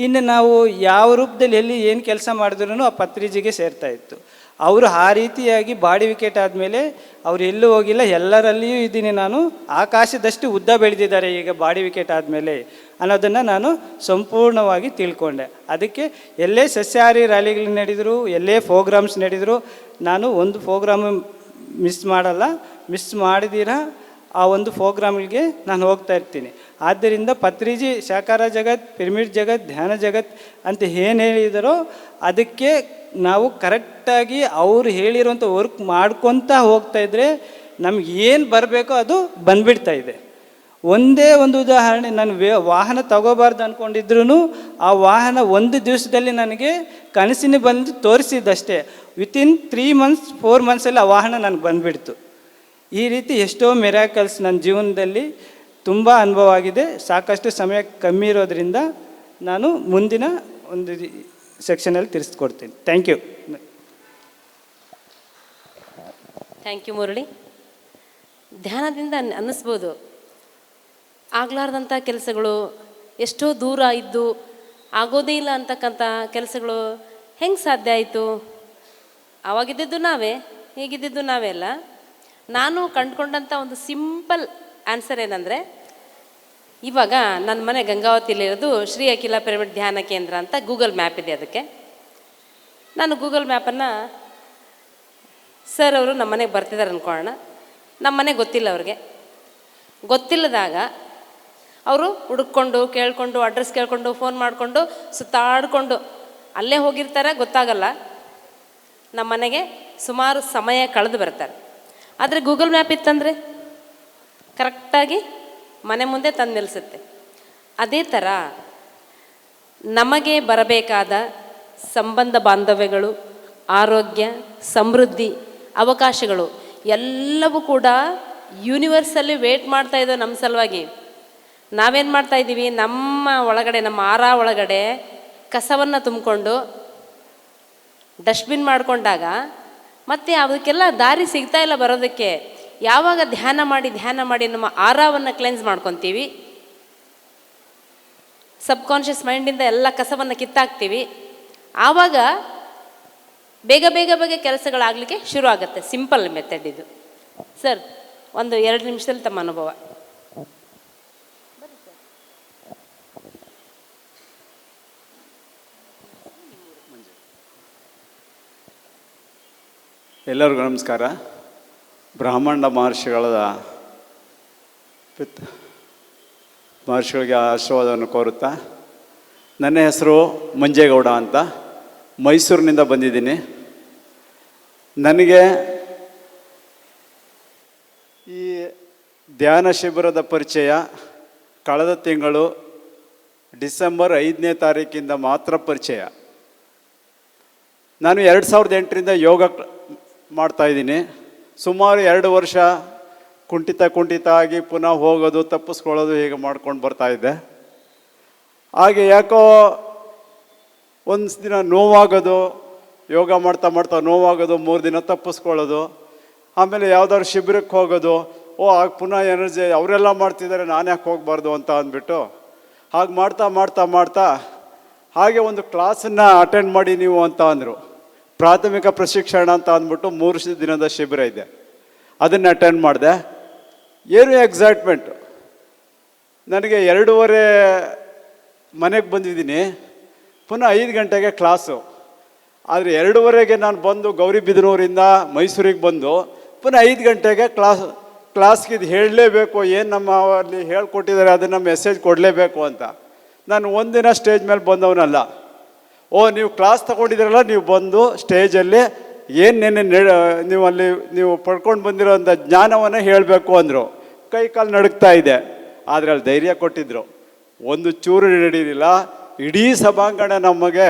ಇನ್ನು ನಾವು ಯಾವ ರೂಪದಲ್ಲಿ ಎಲ್ಲಿ ಏನು ಕೆಲಸ ಮಾಡಿದ್ರೂ ಆ ಪತ್ರಿಜಿಗೆ ಸೇರ್ತಾ ಇತ್ತು. ಅವರು ಆ ರೀತಿಯಾಗಿ ಬಾಡಿ ವಿಕೆಟ್ ಆದಮೇಲೆ ಅವರು ಎಲ್ಲೂ ಹೋಗಿಲ್ಲ, ಎಲ್ಲರಲ್ಲಿಯೂ ಇದ್ದೀನಿ ನಾನು, ಆಕಾಶದಷ್ಟು ಉದ್ದ ಬೆಳೆದಿದ್ದಾರೆ ಈಗ ಬಾಡಿ ವಿಕೆಟ್ ಆದಮೇಲೆ ಅನ್ನೋದನ್ನು ನಾನು ಸಂಪೂರ್ಣವಾಗಿ ತಿಳ್ಕೊಂಡೆ. ಅದಕ್ಕೆ ಎಲ್ಲೇ ಸಸ್ಯಾಹಾರಿ ರ್ಯಾಲಿಗಳು ನಡೆದರು, ಎಲ್ಲೇ ಪ್ರೋಗ್ರಾಮ್ಸ್ ನಡೆದರು, ನಾನು ಒಂದು ಪ್ರೋಗ್ರಾಮು ಮಿಸ್ ಮಾಡಲ್ಲ. ಮಿಸ್ ಮಾಡಿದ್ದೀರ ಆ ಒಂದು ಪ್ರೋಗ್ರಾಮ್ಗಳಿಗೆ ನಾನು ಹೋಗ್ತಾ ಇರ್ತೀನಿ. ಆದ್ದರಿಂದ ಪತ್ರಿಜಿ ಶಾಕಾರ ಜಗತ್, ಪಿರಮಿಡ್ ಜಗತ್, ಧ್ಯಾನ ಜಗತ್ ಅಂತ ಏನು ಹೇಳಿದಾರೋ ಅದಕ್ಕೆ ನಾವು ಕರೆಕ್ಟಾಗಿ ಅವರು ಹೇಳಿರೋಂಥ ವರ್ಕ್ ಮಾಡ್ಕೊತಾ ಹೋಗ್ತಾಯಿದ್ರೆ ನಮ್ಗೆ ಏನು ಬರಬೇಕೋ ಅದು ಬಂದ್ಬಿಡ್ತಾ ಇದೆ. ಒಂದೇ ಒಂದು ಉದಾಹರಣೆ, ನಾನು ವಾಹನ ತಗೋಬಾರ್ದು ಅಂದ್ಕೊಂಡಿದ್ರು ಆ ವಾಹನ ಒಂದು ದಿವಸದಲ್ಲಿ ನನಗೆ ಕನಸಿನ ಬಂದು ತೋರಿಸಿದ್ದಷ್ಟೇ, ವಿತಿನ್ 3 months 4 monthsಲ್ಲಿ ಆ ವಾಹನ ನನಗೆ ಬಂದುಬಿಡ್ತು. ಈ ರೀತಿ ಎಷ್ಟೋ ಮಿರಾಕಲ್ಸ್ ನನ್ನ ಜೀವನದಲ್ಲಿ ತುಂಬ ಅನುಭವ ಆಗಿದೆ. ಸಾಕಷ್ಟು ಸಮಯ ಕಮ್ಮಿ ಇರೋದ್ರಿಂದ ನಾನು ಮುಂದಿನ ಒಂದು ಸೆಕ್ಷನಲ್ಲಿ ತಿಳಿಸ್ಕೊಡ್ತೀನಿ. Thank you. Thank you Murali. ಧ್ಯಾನದಿಂದ ಅನ್ನಿಸ್ಬೋದು ಆಗ್ಲಾರ್ದಂಥ ಕೆಲಸಗಳು ಎಷ್ಟೋ ದೂರ ಇದ್ದು ಆಗೋದೇ ಇಲ್ಲ ಅಂತಕ್ಕಂಥ ಕೆಲಸಗಳು ಹೆಂಗೆ ಸಾಧ್ಯ ಆಯಿತು? ಆವಾಗಿದ್ದಿದ್ದು ನಾವೇ, ಹೀಗಿದ್ದಿದ್ದು ನಾವೇ ಅಲ್ಲ. ನಾನು ಕಂಡುಕೊಂಡಂಥ ಒಂದು ಸಿಂಪಲ್ ಆನ್ಸರ್ ಏನಂದರೆ, ಇವಾಗ ನನ್ನ ಮನೆ ಗಂಗಾವತಿಲಿರೋದು ಶ್ರೀ ಅಖಿಲ ಪಿರಮಿಡ್ ಧ್ಯಾನ ಕೇಂದ್ರ ಅಂತ ಗೂಗಲ್ ಮ್ಯಾಪ್ ಇದೆ. ಅದಕ್ಕೆ ನಾನು ಗೂಗಲ್ ಮ್ಯಾಪನ್ನು ಸರ್ ಅವರು ನಮ್ಮ ಮನೆಗೆ ಬರ್ತಿದ್ದಾರೆ ಅಂದ್ಕೊಳ್ಳೋಣ. ನಮ್ಮ ಮನೆ ಗೊತ್ತಿಲ್ಲ ಅವ್ರಿಗೆ. ಗೊತ್ತಿಲ್ಲದಾಗ ಅವರು ಹುಡುಕೊಂಡು ಕೇಳಿಕೊಂಡು ಅಡ್ರೆಸ್ ಕೇಳಿಕೊಂಡು ಫೋನ್ ಮಾಡಿಕೊಂಡು ಸುತ್ತಾಡಿಕೊಂಡು ಅಲ್ಲೇ ಹೋಗಿರ್ತಾರೆ, ಗೊತ್ತಾಗಲ್ಲ. ನಮ್ಮ ಮನೆಗೆ ಸುಮಾರು ಸಮಯ ಕಳೆದು ಬರ್ತಾರೆ. ಆದರೆ ಗೂಗಲ್ ಮ್ಯಾಪ್ ಇತ್ತಂದರೆ ಕರೆಕ್ಟಾಗಿ ಮನೆ ಮುಂದೆ ತಂದು ನಿಲ್ಲಿಸುತ್ತೆ. ಅದೇ ಥರ ನಮಗೆ ಬರಬೇಕಾದ ಸಂಬಂಧ ಬಾಂಧವ್ಯಗಳು, ಆರೋಗ್ಯ, ಸಮೃದ್ಧಿ, ಅವಕಾಶಗಳು ಎಲ್ಲವೂ ಕೂಡ ಯೂನಿವರ್ಸಲ್ಲಿ ವೇಟ್ ಮಾಡ್ತಾ ಇದ್ದೋ ನಮ್ಮ ಸಲುವಾಗಿ. ನಾವೇನು ಮಾಡ್ತಾ ಇದ್ದೀವಿ, ನಮ್ಮ ಒಳಗಡೆ, ನಮ್ಮ ಆರ ಒಳಗಡೆ ಕಸವನ್ನು ತುಂಬಿಕೊಂಡು ಡಸ್ಟ್ಬಿನ್ ಮಾಡಿಕೊಂಡಾಗ ಮತ್ತು ಅದಕ್ಕೆಲ್ಲ ದಾರಿ ಸಿಗ್ತಾ ಇಲ್ಲ ಬರೋದಕ್ಕೆ. ಯಾವಾಗ ಧ್ಯಾನ ಮಾಡಿ ನಮ್ಮ ಆರಾವನ್ನು ಕ್ಲೆನ್ಸ್ ಮಾಡ್ಕೊತೀವಿ, ಸಬ್ಕಾನ್ಷಿಯಸ್ ಮೈಂಡಿಂದ ಎಲ್ಲ ಕಸವನ್ನು ಕಿತ್ತಾಕ್ತೀವಿ, ಆವಾಗ ಬೇಗ ಕೆಲಸಗಳಾಗಲಿಕ್ಕೆ ಶುರು ಆಗುತ್ತೆ. ಸಿಂಪಲ್ ಮೆಥಡ್ ಇದು. ಸರ್, ಒಂದು 2 ನಿಮಿಷದಲ್ಲಿ ತಮ್ಮ ಅನುಭವ. ಎಲ್ಲರಿಗೂ ನಮಸ್ಕಾರ. ಬ್ರಹ್ಮಾಂಡ ಮಹರ್ಷಿಗಳಿಗೆ ಆಶೀರ್ವಾದವನ್ನು ಕೋರುತ್ತಾ, ನನ್ನ ಹೆಸರು ಮಂಜೇಗೌಡ ಅಂತ, ಮೈಸೂರಿನಿಂದ ಬಂದಿದ್ದೀನಿ. ನನಗೆ ಈ ಧ್ಯಾನ ಶಿಬಿರದ ಪರಿಚಯ ಕಳೆದ ತಿಂಗಳು ಡಿಸೆಂಬರ್ 5ನೇ ತಾರೀಕಿಂದ ಮಾತ್ರ ಪರಿಚಯ. ನಾನು 2008ರಿಂದ ಯೋಗ ಮಾಡ್ತಾಯಿದ್ದೀನಿ. ಸುಮಾರು 2 ವರ್ಷ ಕುಂಠಿತ ಆಗಿ ಪುನಃ ಹೋಗೋದು, ತಪ್ಪಿಸ್ಕೊಳ್ಳೋದು, ಹೀಗೆ ಮಾಡ್ಕೊಂಡು ಬರ್ತಾಯಿದ್ದೆ. ಹಾಗೆ ಯಾಕೋ ಒಂದು ದಿನ ನೋವಾಗೋದು, ಯೋಗ ಮಾಡ್ತಾ ನೋವಾಗೋದು, 3 ದಿನ ತಪ್ಪಿಸ್ಕೊಳ್ಳೋದು, ಆಮೇಲೆ ಯಾವುದಾದ್ರು ಶಿಬಿರಕ್ಕೆ ಹೋಗೋದು, ಆಗ ಪುನಃ ಎನರ್ಜಿ ಅವರೆಲ್ಲ ಮಾಡ್ತಿದ್ದಾರೆ, ನಾನು ಯಾಕೆ ಹೋಗಬಾರ್ದು ಅಂತ ಅಂದ್ಬಿಟ್ಟು ಹಾಗೆ ಮಾಡ್ತಾ ಹಾಗೆ ಒಂದು ಕ್ಲಾಸನ್ನು ಅಟೆಂಡ್ ಮಾಡಿ ನೀವು ಅಂತ ಅಂದರು. ಪ್ರಾಥಮಿಕ ಪ್ರಶಿಕ್ಷಣ ಅಂತ ಅಂದ್ಬಿಟ್ಟು 3 ದಿನದ ಶಿಬಿರ ಇದೆ. ಅದನ್ನು ಅಟೆಂಡ್ ಮಾಡಿದೆ. ಏನು ಎಕ್ಸೈಟ್ಮೆಂಟು. ನನಗೆ 2:30 ಮನೆಗೆ ಬಂದಿದ್ದೀನಿ, ಪುನಃ 5 ಗಂಟೆಗೆ ಕ್ಲಾಸು. ಆದರೆ 2:30ಗೆ ನಾನು ಬಂದು ಗೌರಿಬಿದನೂರಿಂದ ಮೈಸೂರಿಗೆ ಬಂದು ಪುನಃ 5 ಗಂಟೆಗೆ ಕ್ಲಾಸ್ಗೆ ಇದು ಹೇಳಲೇಬೇಕು, ಏನು ನಮ್ಮ ಅಲ್ಲಿ ಹೇಳ್ಕೊಟ್ಟಿದ್ದಾರೆ ಅದನ್ನು ಮೆಸೇಜ್ ಕೊಡಲೇಬೇಕು ಅಂತ. ನಾನು ಒಂದಿನ ಸ್ಟೇಜ್ ಮೇಲೆ ಬಂದವನಲ್ಲ. ನೀವು ಕ್ಲಾಸ್ ತಗೊಂಡಿದ್ದೀರಲ್ಲ, ನೀವು ಬಂದು ಸ್ಟೇಜಲ್ಲಿ ಏನು ನೀವು ಪಡ್ಕೊಂಡು ಬಂದಿರೋಂಥ ಜ್ಞಾನವನ್ನು ಹೇಳಬೇಕು ಅಂದರು. ಕೈ ಕಾಲು ನಡುಗ್ತಾ ಇದೆ. ಆದರೆ ಅಲ್ಲಿ ಧೈರ್ಯ ಕೊಟ್ಟಿದ್ದರು. ಒಂದು ಚೂರು ಹಿಡಿಲಿಲ್ಲ. ಇಡೀ ಸಭಾಂಗಣ ನಮಗೆ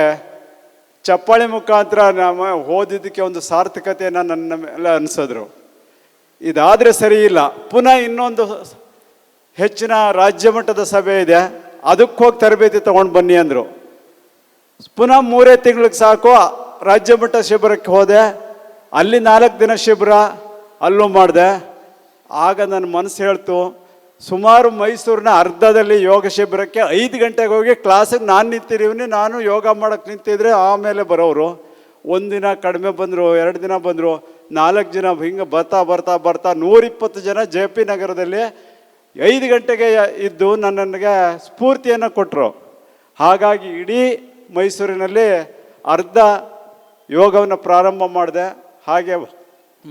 ಚಪ್ಪಾಳೆ ಮುಖಾಂತರ ನಮ್ಮ ಓದಿದ್ದಕ್ಕೆ ಒಂದು ಸಾರ್ಥಕತೆಯನ್ನು ನನ್ನ ಮೇಲೆ ಅನಿಸಿದ್ರು. ಇದಾದರೆ ಸರಿ ಇಲ್ಲ, ಪುನಃ ಇನ್ನೊಂದು ಹೆಚ್ಚಿನ ರಾಜ್ಯ ಮಟ್ಟದ ಸಭೆ ಇದೆ, ಅದಕ್ಕೆ ಹೋಗಿ ತರಬೇತಿ ತೊಗೊಂಡು ಬನ್ನಿ ಅಂದರು. ಪುನಃ 3 ತಿಂಗಳಿಗೆ ಸಾಕು ರಾಜ್ಯ ಮಟ್ಟ ಶಿಬಿರಕ್ಕೆ ಹೋದೆ. ಅಲ್ಲಿ 4 ದಿನ ಶಿಬಿರ ಅಲ್ಲೂ ಮಾಡಿದೆ. ಆಗ ನನ್ನ ಮನಸ್ಸು ಹೇಳ್ತು, ಸುಮಾರು ಮೈಸೂರಿನ ಅರ್ಧದಲ್ಲಿ ಯೋಗ ಶಿಬಿರಕ್ಕೆ 5 ಗಂಟೆಗೆ ಹೋಗಿ ಕ್ಲಾಸಿಗೆ ನಾನು ನಿಂತಿರೀವ್ನಿ, ನಾನು ಯೋಗ ಮಾಡೋಕ್ಕೆ ನಿಂತಿದ್ರೆ ಆಮೇಲೆ ಬರೋರು. 1 ದಿನ ಕಡಿಮೆ ಬಂದರು, 2 ದಿನ ಬಂದರು, 4 ಜನ, ಹಿಂಗೆ ಬರ್ತಾ 120 ಜನ JP ನಗರದಲ್ಲಿ 5 ಗಂಟೆಗೆ ಇದ್ದು ನನಗೆ ಸ್ಫೂರ್ತಿಯನ್ನು ಕೊಟ್ಟರು. ಹಾಗಾಗಿ ಇಡೀ ಮೈಸೂರಿನಲ್ಲಿ ಅರ್ಧ ಯೋಗವನ್ನು ಪ್ರಾರಂಭ ಮಾಡಿದೆ. ಹಾಗೆ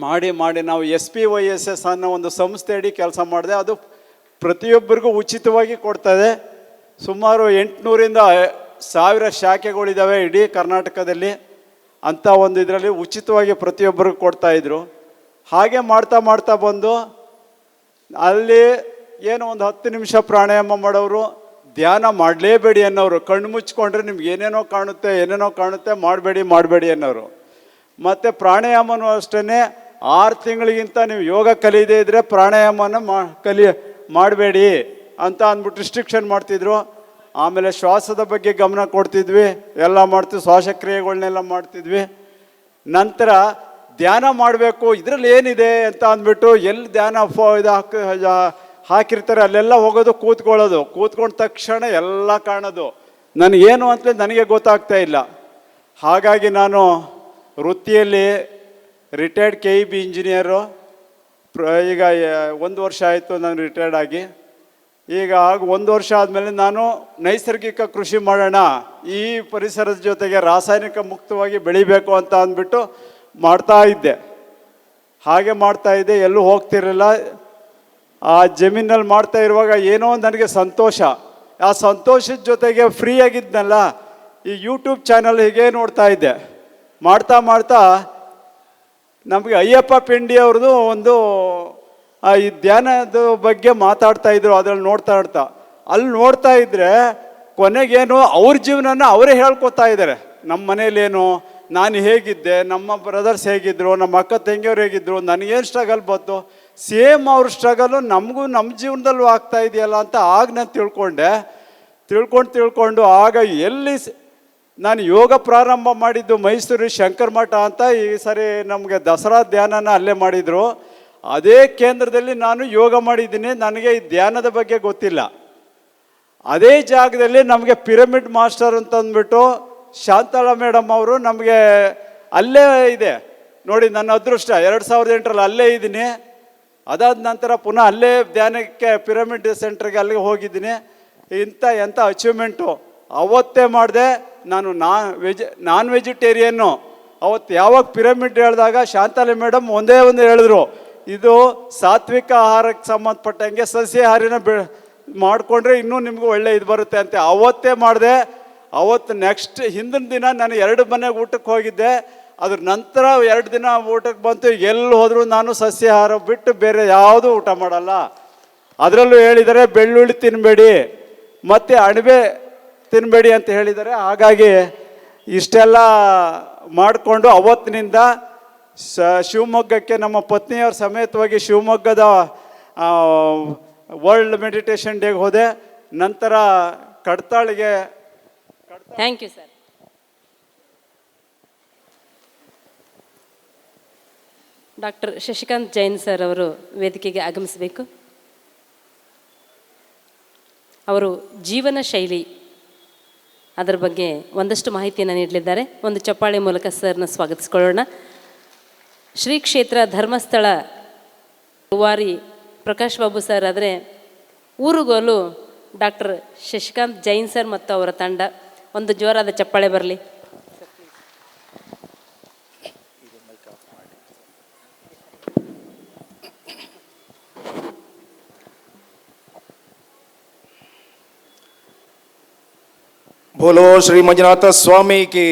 ಮಾಡಿ ನಾವು SPYSS ಅನ್ನೋ ಒಂದು ಸಂಸ್ಥೆ ಅಡಿ ಕೆಲಸ ಮಾಡಿದೆ. ಅದು ಪ್ರತಿಯೊಬ್ಬರಿಗೂ ಉಚಿತವಾಗಿ ಕೊಡ್ತದೆ. ಸುಮಾರು 800ರಿಂದ 1000 ಶಾಖೆಗಳಿದ್ದಾವೆ ಇಡೀ ಕರ್ನಾಟಕದಲ್ಲಿ. ಅಂಥ ಒಂದು ಇದರಲ್ಲಿ ಉಚಿತವಾಗಿ ಪ್ರತಿಯೊಬ್ಬರಿಗೂ ಕೊಡ್ತಾಯಿದ್ರು. ಹಾಗೆ ಮಾಡ್ತಾ ಬಂದು ಅಲ್ಲಿ ಏನೋ ಒಂದು 10 ನಿಮಿಷ ಪ್ರಾಣಾಯಾಮ ಮಾಡೋರು, ಧ್ಯಾನ ಮಾಡಲೇಬೇಡಿ ಅನ್ನೋರು. ಕಣ್ಣು ಮುಚ್ಕೊಂಡ್ರೆ ನಿಮ್ಗೆ ಏನೇನೋ ಕಾಣುತ್ತೆ ಮಾಡಬೇಡಿ ಅನ್ನೋರು. ಮತ್ತು ಪ್ರಾಣಾಯಾಮನೂ ಅಷ್ಟೇ 6 ತಿಂಗಳಿಗಿಂತ ನೀವು ಯೋಗ ಕಲಿಯದೇ ಇದ್ದರೆ ಪ್ರಾಣಾಯಾಮನ ಮಾಡಬೇಡಿ ಅಂತ ಅಂದ್ಬಿಟ್ಟು ರಿಸ್ಟ್ರಿಕ್ಷನ್ ಮಾಡ್ತಿದ್ರು. ಆಮೇಲೆ ಶ್ವಾಸದ ಬಗ್ಗೆ ಗಮನ ಕೊಡ್ತಿದ್ವಿ, ಎಲ್ಲ ಮಾಡ್ತಿದ್ವಿ, ಶ್ವಾಸಕ್ರಿಯೆಗಳನ್ನೆಲ್ಲ ಮಾಡ್ತಿದ್ವಿ. ನಂತರ ಧ್ಯಾನ ಮಾಡಬೇಕು, ಇದರಲ್ಲಿ ಏನಿದೆ ಅಂತ ಅಂದ್ಬಿಟ್ಟು ಎಲ್ಲಿ ಧ್ಯಾನ ಹಾಕಿರ್ತಾರೆ ಅಲ್ಲೆಲ್ಲ ಹೋಗೋದು, ಕೂತ್ಕೊಂಡ ತಕ್ಷಣ ಎಲ್ಲ ಕಾಣೋದು. ನನಗೇನು ಅಂತಲೇ ನನಗೆ ಗೊತ್ತಾಗ್ತಾ ಇಲ್ಲ. ಹಾಗಾಗಿ ನಾನು ವೃತ್ತಿಯಲ್ಲಿ ರಿಟೈರ್ಡ್ KEB ಇಂಜಿನಿಯರು. ಈಗ 1 ವರ್ಷ ಆಯಿತು ನಾನು ರಿಟೈರ್ಡ್ ಆಗಿ. ಈಗ 1 ವರ್ಷ ಆದಮೇಲೆ ನಾನು ನೈಸರ್ಗಿಕ ಕೃಷಿ ಮಾಡೋಣ, ಈ ಪರಿಸರದ ಜೊತೆಗೆ ರಾಸಾಯನಿಕ ಮುಕ್ತವಾಗಿ ಬೆಳಿಬೇಕು ಅಂತ ಅಂದ್ಬಿಟ್ಟು ಮಾಡ್ತಾ ಇದ್ದೆ. ಎಲ್ಲೂ ಹೋಗ್ತಿರಲಿಲ್ಲ. ಆ ಜಮೀನಲ್ಲಿ ಮಾಡ್ತಾ ಇರುವಾಗ ಏನೋ ನನಗೆ ಸಂತೋಷ. ಆ ಸಂತೋಷದ ಜೊತೆಗೆ ಫ್ರೀ ಆಗಿದ್ನಲ್ಲ, ಈ ಯೂಟ್ಯೂಬ್ ಚಾನಲ್ ಹೀಗೆ ನೋಡ್ತಾ ಇದ್ದೆ. ಮಾಡ್ತಾ ನಮಗೆ ಅಯ್ಯಪ್ಪ ಪಿಂಡಿ ಅವ್ರದ್ದು ಒಂದು ಈ ಧ್ಯಾನದ ಬಗ್ಗೆ ಮಾತಾಡ್ತಾಯಿದ್ರು. ಅದ್ರಲ್ಲಿ ಅಲ್ಲಿ ನೋಡ್ತಾ ಇದ್ರೆ ಕೊನೆಗೇನು ಅವ್ರ ಜೀವನನ ಅವರೇ ಹೇಳ್ಕೊತಾ ಇದ್ದಾರೆ. ನಮ್ಮ ಮನೇಲೇನು, ನಾನು ಹೇಗಿದ್ದೆ, ನಮ್ಮ ಬ್ರದರ್ಸ್ ಹೇಗಿದ್ರು, ನಮ್ಮ ಅಕ್ಕ ತಂಗಿಯವ್ರು ಹೇಗಿದ್ರು, ನನಗೇನು ಸ್ಟ್ರಗಲ್ ಬಂತು, ಸೇಮ್ ಅವ್ರ ಸ್ಟ್ರಗಲು ನಮ್ಮ ಜೀವನದಲ್ಲೂ ಆಗ್ತಾ ಇದೆಯಲ್ಲ ಅಂತ ಆಗ ನಾನು ತಿಳ್ಕೊಂಡು ಆಗ ಎಲ್ಲಿ ನಾನು ಯೋಗ ಪ್ರಾರಂಭ ಮಾಡಿದ್ದು ಮೈಸೂರು ಶಂಕರ ಮಠ ಅಂತ. ಈ ಸರಿ ನಮಗೆ ದಸರಾ ಧ್ಯಾನನ ಅಲ್ಲೇ ಮಾಡಿದರು. ಅದೇ ಕೇಂದ್ರದಲ್ಲಿ ನಾನು ಯೋಗ ಮಾಡಿದ್ದೀನಿ. ನನಗೆ ಈ ಧ್ಯಾನದ ಬಗ್ಗೆ ಗೊತ್ತಿಲ್ಲ. ಅದೇ ಜಾಗದಲ್ಲಿ ನಮಗೆ ಪಿರಮಿಡ್ ಮಾಸ್ಟರ್ ಅಂತಂದ್ಬಿಟ್ಟು ಶಾಂತಲಾ ಮೇಡಮ್ ಅವರು ನಮಗೆ ಅಲ್ಲೇ ಇದೆ ನೋಡಿ. ನನ್ನ ಅದೃಷ್ಟ 2008ರಲ್ಲಿ ಅಲ್ಲೇ ಇದ್ದೀನಿ. ಅದಾದ ನಂತರ ಪುನಃ ಅಲ್ಲೇ ಧ್ಯಾನಕ್ಕೆ ಪಿರಮಿಡ್ ಸೆಂಟ್ರಿಗೆ ಅಲ್ಲಿಗೆ ಹೋಗಿದ್ದೀನಿ. ಎಂಥ ಅಚೀವ್ಮೆಂಟು ಅವತ್ತೇ ಮಾಡಿದೆ. ನಾನು ನಾನ್ ವೆಜಿಟೇರಿಯನ್ನು. ಅವತ್ತು ಯಾವಾಗ ಪಿರಮಿಡ್ ಹೇಳಿದಾಗ ಶಾಂತಲಾ ಮೇಡಮ್ ಒಂದೇ ಹೇಳಿದ್ರು, ಇದು ಸಾತ್ವಿಕ ಆಹಾರಕ್ಕೆ ಸಂಬಂಧಪಟ್ಟಂಗೆ ಸಸ್ಯಾಹಾರಿನ ಮಾಡಿಕೊಂಡ್ರೆ ಇನ್ನೂ ನಿಮಗೂ ಒಳ್ಳೆ ಇದು ಬರುತ್ತೆ ಅಂತ ಅವತ್ತೇ ಮಾಡಿದೆ. ಅವತ್ತು ನೆಕ್ಸ್ಟ್ ಹಿಂದಿನ ದಿನ ನಾನು 2 ಮನೆಗೆ ಊಟಕ್ಕೆ ಹೋಗಿದ್ದೆ. ಅದ್ರ ನಂತರ 2 ದಿನ ಊಟಕ್ಕೆ ಬಂತು. ಎಲ್ಲಿ ಹೋದರೂ ನಾನು ಸಸ್ಯಾಹಾರ ಬಿಟ್ಟು ಬೇರೆ ಯಾವುದೂ ಊಟ ಮಾಡಲ್ಲ. ಅದರಲ್ಲೂ ಹೇಳಿದ್ದಾರೆ ಬೆಳ್ಳುಳ್ಳಿ ತಿನ್ನಬೇಡಿ ಮತ್ತು ಅಣಬೆ ತಿನ್ನಬೇಡಿ ಅಂತ ಹೇಳಿದ್ದಾರೆ. ಹಾಗಾಗಿ ಇಷ್ಟೆಲ್ಲ ಮಾಡಿಕೊಂಡು ಅವತ್ತಿನಿಂದ ಶಿವಮೊಗ್ಗಕ್ಕೆ ನಮ್ಮ ಪತ್ನಿಯವ್ರ ಸಮೇತವಾಗಿ ಶಿವಮೊಗ್ಗದ ವರ್ಲ್ಡ್ ಮೆಡಿಟೇಷನ್ ಡೇಗೆ ಹೋದೆ. ನಂತರ ಕಡ್ತಾಳಿಗೆ. Thank you sir. Doctor Shashikant Jain sir ಅವರು ವೇದಿಕೆಗೆ ಆಗಮಿಸಬೇಕು. ಅವರು ಜೀವನ ಶೈಲಿ ಅದರ ಬಗ್ಗೆ ಒಂದಷ್ಟು ಮಾಹಿತಿಯನ್ನು ನೀಡಲಿದ್ದಾರೆ. ಒಂದು ಚಪ್ಪಾಳೆ ಮೂಲಕ ಸರ್ನ ಸ್ವಾಗತಿಸ್ಕೊಳ್ಳೋಣ. ಶ್ರೀ ಕ್ಷೇತ್ರ ಧರ್ಮಸ್ಥಳ ರೂವಾರಿ ಪ್ರಕಾಶ್ ಬಾಬು ಸರ್ ಆದರೆ ಊರುಗೋಲು ಡಾಕ್ಟರ್ ಶಶಿಕಾಂತ್ ಜೈನ್ ಸರ್ ಮತ್ತು ಅವರ ತಂಡ. ಒಂದು ಜೋರಾದ ಚಪ್ಪಾಳೆ ಬರಲಿ. बोलो श्री मंजुनाथ स्वामी की,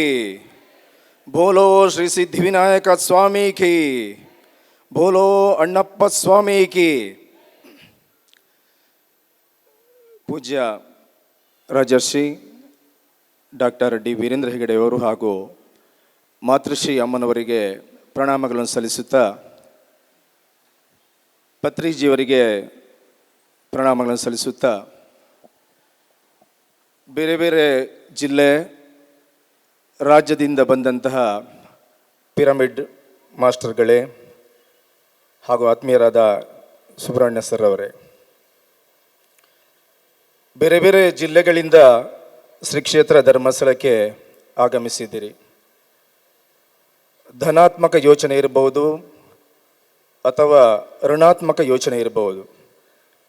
बोलो श्री सिद्धिविनायक स्वामी की, बोलो अण्णप्प स्वामी की. पूज्य ರಾಜರ್ಷಿ ಡಾಕ್ಟರ್ ಡಿ ವೀರೇಂದ್ರ ಹೆಗಡೆಯವರು ಹಾಗೂ ಮಾತೃಶ್ರೀ ಅಮ್ಮನವರಿಗೆ ಪ್ರಣಾಮಗಳನ್ನು ಸಲ್ಲಿಸುತ್ತಾ, ಪತ್ರಿಜಿಯವರಿಗೆ ಪ್ರಣಾಮಗಳನ್ನು ಸಲ್ಲಿಸುತ್ತಾ, ಬೇರೆ ಬೇರೆ ಜಿಲ್ಲೆ ರಾಜ್ಯದಿಂದ ಬಂದಂತಹ ಪಿರಮಿಡ್ ಮಾಸ್ಟರ್ಗಳೇ ಹಾಗೂ ಆತ್ಮೀಯರಾದ ಸುಬ್ರಹ್ಮಣ್ಯ ಸರ್ ಅವರೇ, ಬೇರೆ ಬೇರೆ ಜಿಲ್ಲೆಗಳಿಂದ ಶ್ರೀ ಕ್ಷೇತ್ರ ಧರ್ಮಸ್ಥಳಕ್ಕೆ ಆಗಮಿಸಿದ್ದೀರಿ. ಧನಾತ್ಮಕ ಯೋಚನೆ ಇರಬಹುದು ಅಥವಾ ಋಣಾತ್ಮಕ ಯೋಚನೆ ಇರಬಹುದು,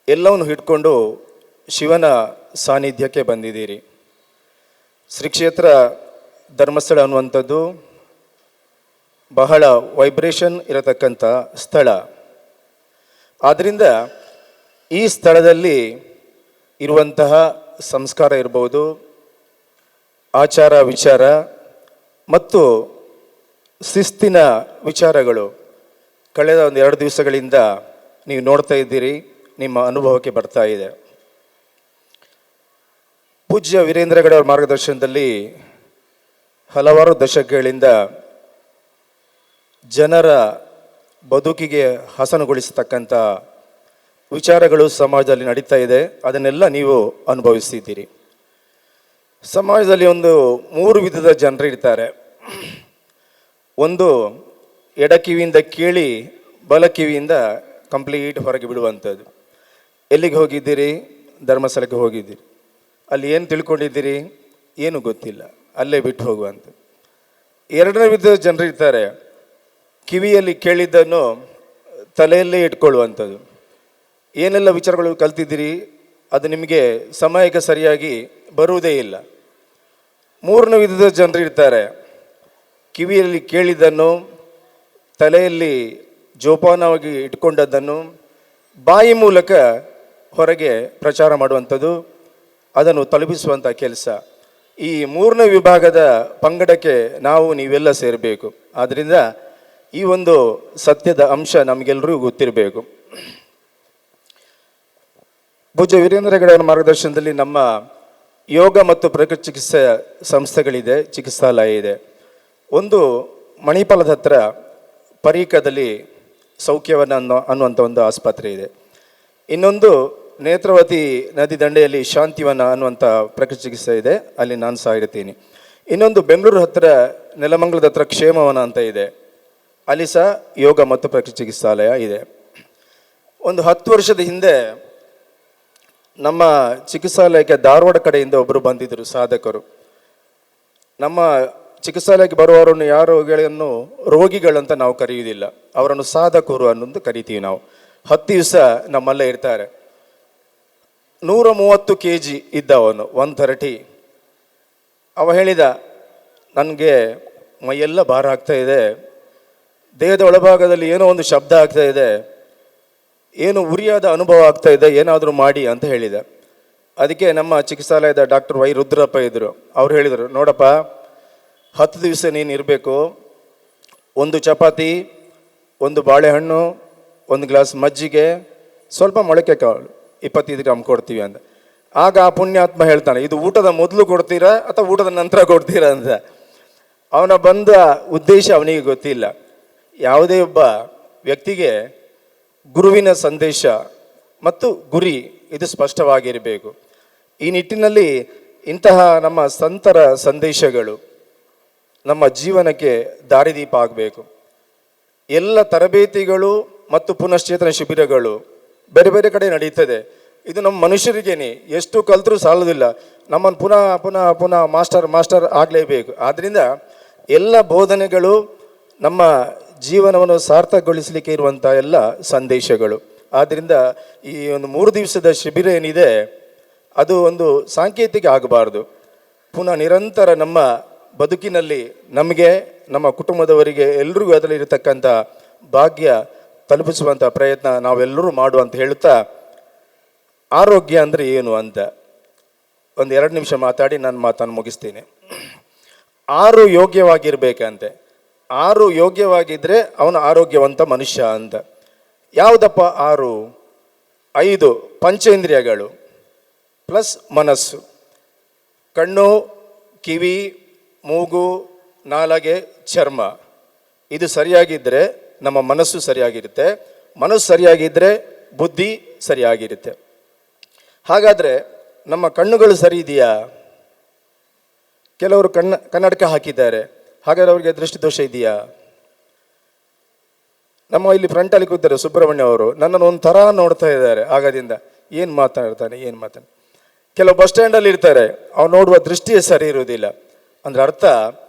ಎಲ್ಲವನ್ನು ಹಿಡ್ಕೊಂಡು ಶಿವನ ಸಾನ್ನಿಧ್ಯಕ್ಕೆ ಬಂದಿದ್ದೀರಿ. ಶ್ರೀ ಕ್ಷೇತ್ರ ಧರ್ಮಸ್ಥಳ ಅನ್ನುವಂಥದ್ದು ಬಹಳ ವೈಬ್ರೇಷನ್ ಇರತಕ್ಕಂಥ ಸ್ಥಳ. ಆದ್ದರಿಂದ ಈ ಸ್ಥಳದಲ್ಲಿ ಇರುವಂತಹ ಸಂಸ್ಕಾರ ಇರ್ಬೋದು, ಆಚಾರ ವಿಚಾರ ಮತ್ತು ಶಿಸ್ತಿನ ವಿಚಾರಗಳು ಕಳೆದ 2 ದಿವಸಗಳಿಂದ ನೀವು ನೋಡ್ತಾ ಇದ್ದೀರಿ, ನಿಮ್ಮ ಅನುಭವಕ್ಕೆ ಬರ್ತಾ ಇದೆ. ಪೂಜ್ಯ ವೀರೇಂದ್ರಗಡವರ ಮಾರ್ಗದರ್ಶನದಲ್ಲಿ ಹಲವಾರು ದಶಕಗಳಿಂದ ಜನರ ಬದುಕಿಗೆ ಹಸನುಗೊಳಿಸತಕ್ಕಂಥ ವಿಚಾರಗಳು ಸಮಾಜದಲ್ಲಿ ನಡೀತಾ ಇದೆ. ಅದನ್ನೆಲ್ಲ ನೀವು ಅನುಭವಿಸಿದ್ದೀರಿ. ಸಮಾಜದಲ್ಲಿ 3 ವಿಧದ ಜನರು ಇರ್ತಾರೆ. ಒಂದು ಎಡ ಕಿವಿಯಿಂದ ಕೇಳಿ ಬಲ ಕಿವಿಯಿಂದ ಕಂಪ್ಲೀಟ್ ಹೊರಗೆ ಬಿಡುವಂಥದ್ದು. ಎಲ್ಲಿಗೆ ಹೋಗಿದ್ದೀರಿ? ಧರ್ಮಸ್ಥಳಕ್ಕೆ ಹೋಗಿದ್ದೀರಿ. ಅಲ್ಲಿ ಏನು ತಿಳ್ಕೊಂಡಿದ್ದೀರಿ? ಏನು ಗೊತ್ತಿಲ್ಲ, ಅಲ್ಲೇ ಬಿಟ್ಟು ಹೋಗುವಂಥ. ಎರಡನೇ ವಿಧದ ಜನರು ಇರ್ತಾರೆ, ಕಿವಿಯಲ್ಲಿ ಕೇಳಿದ್ದನ್ನು ತಲೆಯಲ್ಲೇ ಇಟ್ಕೊಳ್ಳುವಂಥದ್ದು. ಏನೆಲ್ಲ ವಿಚಾರಗಳು ಕಲ್ತಿದ್ದೀರಿ ಅದು ನಿಮಗೆ ಸಮಯಕ್ಕೆ ಸರಿಯಾಗಿ ಬರುವುದೇ ಇಲ್ಲ. ಮೂರನೇ ವಿಧದ ಜನರು ಇರ್ತಾರೆ, ಕಿವಿಯಲ್ಲಿ ಕೇಳಿದ್ದನ್ನು ತಲೆಯಲ್ಲಿ ಜೋಪಾನವಾಗಿ ಇಟ್ಕೊಂಡದ್ದನ್ನು ಬಾಯಿ ಮೂಲಕ ಹೊರಗೆ ಪ್ರಚಾರ ಮಾಡುವಂಥದ್ದು, ಅದನ್ನು ತಲುಪಿಸುವಂಥ ಕೆಲಸ. ಈ ಮೂರನೇ ವಿಭಾಗದ ಪಂಗಡಕ್ಕೆ ನೀವೆಲ್ಲ ಸೇರಬೇಕು. ಆದ್ದರಿಂದ ಈ ಒಂದು ಸತ್ಯದ ಅಂಶ ನಮಗೆಲ್ಲರಿಗೂ ಗೊತ್ತಿರಬೇಕು. ಪೂಜ್ಯ ವೀರೇಂದ್ರಗಡವರ ಮಾರ್ಗದರ್ಶನದಲ್ಲಿ ನಮ್ಮ ಯೋಗ ಮತ್ತು ಪ್ರಕೃತಿ ಚಿಕಿತ್ಸೆ ಸಂಸ್ಥೆಗಳಿದೆ, ಚಿಕಿತ್ಸಾಲಯ ಇದೆ. ಒಂದು ಮಣಿಪಾಲದ ಹತ್ರ ಪರೀಕದಲ್ಲಿ ಸೌಖ್ಯವನ ಅನ್ನುವಂಥ ಒಂದು ಆಸ್ಪತ್ರೆ ಇದೆ. ಇನ್ನೊಂದು ನೇತ್ರಾವತಿ ನದಿ ದಂಡೆಯಲ್ಲಿ ಶಾಂತಿವನ ಅನ್ನುವಂಥ ಪ್ರಕೃತಿ ಚಿಕಿತ್ಸೆ ಇದೆ, ಅಲ್ಲಿ ನಾನು ಸಹ ಇರ್ತೀನಿ. ಇನ್ನೊಂದು ಬೆಂಗಳೂರು ಹತ್ತಿರ ನೆಲಮಂಗಲದ ಹತ್ರ ಕ್ಷೇಮವನ ಅಂತ ಇದೆ, ಅಲ್ಲಿ ಸಹ ಯೋಗ ಮತ್ತು ಪ್ರಕೃತಿ ಚಿಕಿತ್ಸಾಲಯ ಇದೆ. ಒಂದು 10 ವರ್ಷದ ಹಿಂದೆ ನಮ್ಮ ಚಿಕಿತ್ಸಾಲಯಕ್ಕೆ ಧಾರವಾಡ ಕಡೆಯಿಂದ ಒಬ್ಬರು ಬಂದಿದ್ದರು ಸಾಧಕರು. ನಮ್ಮ ಚಿಕಿತ್ಸಾಲಯಕ್ಕೆ ಬರುವವರನ್ನು ಯಾರುಗಳನ್ನು ರೋಗಿಗಳಂತ ನಾವು ಕರೆಯುವುದಿಲ್ಲ, ಅವರನ್ನು ಸಾಧಕರು ಅನ್ನೊಂದು ಕರಿತೀವಿ ನಾವು. 10 ದಿವಸ ನಮ್ಮಲ್ಲೇ ಇರ್ತಾರೆ. 130 kg ಇದ್ದವನು, 130. ಅವ ಹೇಳಿದ, ನನಗೆ ಮೈಯೆಲ್ಲ ಭಾರ ಆಗ್ತಾ ಇದೆ, ದೇಹದ ಒಳಭಾಗದಲ್ಲಿ ಏನೋ ಒಂದು ಶಬ್ದ ಆಗ್ತಾ ಇದೆ, ಏನು ಉರಿಯಾದ ಅನುಭವ ಆಗ್ತಾ ಇದೆ, ಏನಾದರೂ ಮಾಡಿ ಅಂತ ಹೇಳಿದ. ಅದಕ್ಕೆ ನಮ್ಮ ಚಿಕಿತ್ಸಾಲಯದ ಡಾಕ್ಟರ್ ವೈ ರುದ್ರಪ್ಪ ಇದ್ದರು. ಅವ್ರು ಹೇಳಿದರು, ನೋಡಪ್ಪ, 10 ದಿವಸ ನೀನು ಇರಬೇಕು, 1 ಚಪಾತಿ, 1 ಬಾಳೆಹಣ್ಣು, 1 ಗ್ಲಾಸ್ ಮಜ್ಜಿಗೆ, ಸ್ವಲ್ಪ ಮೊಳಕೆ ಕಾಳು 25 ಗ್ರಾಮ್ ಕೊಡ್ತೀವಿ ಅಂತ. ಆಗ ಆ ಪುಣ್ಯಾತ್ಮ ಹೇಳ್ತಾನೆ, ಇದು ಊಟದ ಮೊದಲು ಕೊಡ್ತೀರಾ ಅಥವಾ ಊಟದ ನಂತರ ಕೊಡ್ತೀರಾ ಅಂತ. ಅವನ ಬಂದ ಉದ್ದೇಶ ಅವನಿಗೆ ಗೊತ್ತಿಲ್ಲ. ಯಾವುದೇ ಒಬ್ಬ ವ್ಯಕ್ತಿಗೆ ಗುರುವಿನ ಸಂದೇಶ ಮತ್ತು ಗುರಿ ಇದು ಸ್ಪಷ್ಟವಾಗಿರಬೇಕು. ಈ ನಿಟ್ಟಿನಲ್ಲಿ ಇಂತಹ ನಮ್ಮ ಸಂತರ ಸಂದೇಶಗಳು ನಮ್ಮ ಜೀವನಕ್ಕೆ ದಾರಿದೀಪ ಆಗಬೇಕು. ಎಲ್ಲ ತರಬೇತಿಗಳು ಮತ್ತು ಪುನಶ್ಚೇತನ ಶಿಬಿರಗಳು ಬೇರೆ ಬೇರೆ ಕಡೆ ನಡೀತದೆ. ಇದು ನಮ್ಮ ಮನುಷ್ಯರಿಗೇನೆ, ಎಷ್ಟು ಕಲ್ತರೂ ಸಾಲೋದಿಲ್ಲ, ನಮ್ಮನ್ನು ಪುನಃ ಪುನಃ ಪುನಃ ಮಾಸ್ಟರ್ ಆಗಲೇಬೇಕು. ಆದ್ದರಿಂದ ಎಲ್ಲ ಬೋಧನೆಗಳು ನಮ್ಮ ಜೀವನವನ್ನು ಸಾರ್ಥಕಗೊಳಿಸಲಿಕ್ಕೆ ಇರುವಂಥ ಎಲ್ಲ ಸಂದೇಶಗಳು. ಆದ್ದರಿಂದ ಈ ಒಂದು 3 ದಿವಸದ ಶಿಬಿರ ಏನಿದೆ ಅದು ಒಂದು ಸಾಂಕೇತಿಕ ಆಗಬಾರ್ದು. ಪುನಃ ನಿರಂತರ ನಮ್ಮ ಬದುಕಿನಲ್ಲಿ ನಮಗೆ, ನಮ್ಮ ಕುಟುಂಬದವರಿಗೆ, ಎಲ್ರಿಗೂ ಅದರಲ್ಲಿ ಇರತಕ್ಕಂಥ ಭಾಗ್ಯ ತಲುಪಿಸುವಂಥ ಪ್ರಯತ್ನ ನಾವೆಲ್ಲರೂ ಮಾಡುವಂತ ಹೇಳುತ್ತಾ, ಆರೋಗ್ಯ ಅಂದರೆ ಏನು ಅಂತ ಒಂದು 2 ನಿಮಿಷ ಮಾತಾಡಿ ನಾನು ಮಾತನ್ನು ಮುಗಿಸ್ತೀನಿ. 6 ಯೋಗ್ಯವಾಗಿರ್ಬೇಕಂತೆ. 6 ಯೋಗ್ಯವಾಗಿದ್ದರೆ ಅವನು ಆರೋಗ್ಯವಂತ ಮನುಷ್ಯ ಅಂತ. ಯಾವುದಪ್ಪ 6? 5 ಪಂಚೇಂದ್ರಿಯಗಳು ಪ್ಲಸ್ ಮನಸ್ಸು, ಕಣ್ಣು, ಕಿವಿ, ಮೂಗು, ನಾಲಗೆ, ಚರ್ಮ. ಇದು ಸರಿಯಾಗಿದ್ದರೆ ನಮ್ಮ ಮನಸ್ಸು ಸರಿಯಾಗಿರುತ್ತೆ, ಮನಸ್ಸು ಸರಿಯಾಗಿದ್ದರೆ ಬುದ್ಧಿ ಸರಿಯಾಗಿರುತ್ತೆ. ಹಾಗಾದರೆ ನಮ್ಮ ಕಣ್ಣುಗಳು ಸರಿ ಇದೆಯಾ? ಕೆಲವರು ಕನ್ನಡಕ ಹಾಕಿದ್ದಾರೆ, ಹಾಗಾದರೆ ಅವರಿಗೆ ದೃಷ್ಟಿದೋಷ ಇದೆಯಾ? ನಮ್ಮ ಇಲ್ಲಿ ಫ್ರಂಟಲ್ಲಿ ಕೂತಾರೆ ಸುಬ್ರಹ್ಮಣ್ಯ ಅವರು, ನನ್ನನ್ನು ಒಂಥರ ನೋಡ್ತಾ ಇದ್ದಾರೆ ಆಗದಿಂದ, ಏನು ಮಾತಾಡ್ತಾನೆ. ಕೆಲವು ಬಸ್ ಸ್ಟ್ಯಾಂಡಲ್ಲಿ ಇರ್ತಾರೆ, ಅವ್ರು ನೋಡುವ ದೃಷ್ಟಿಯೇ ಸರಿ ಇರುವುದಿಲ್ಲ. ಅಂದರೆ ಅರ್ಥ,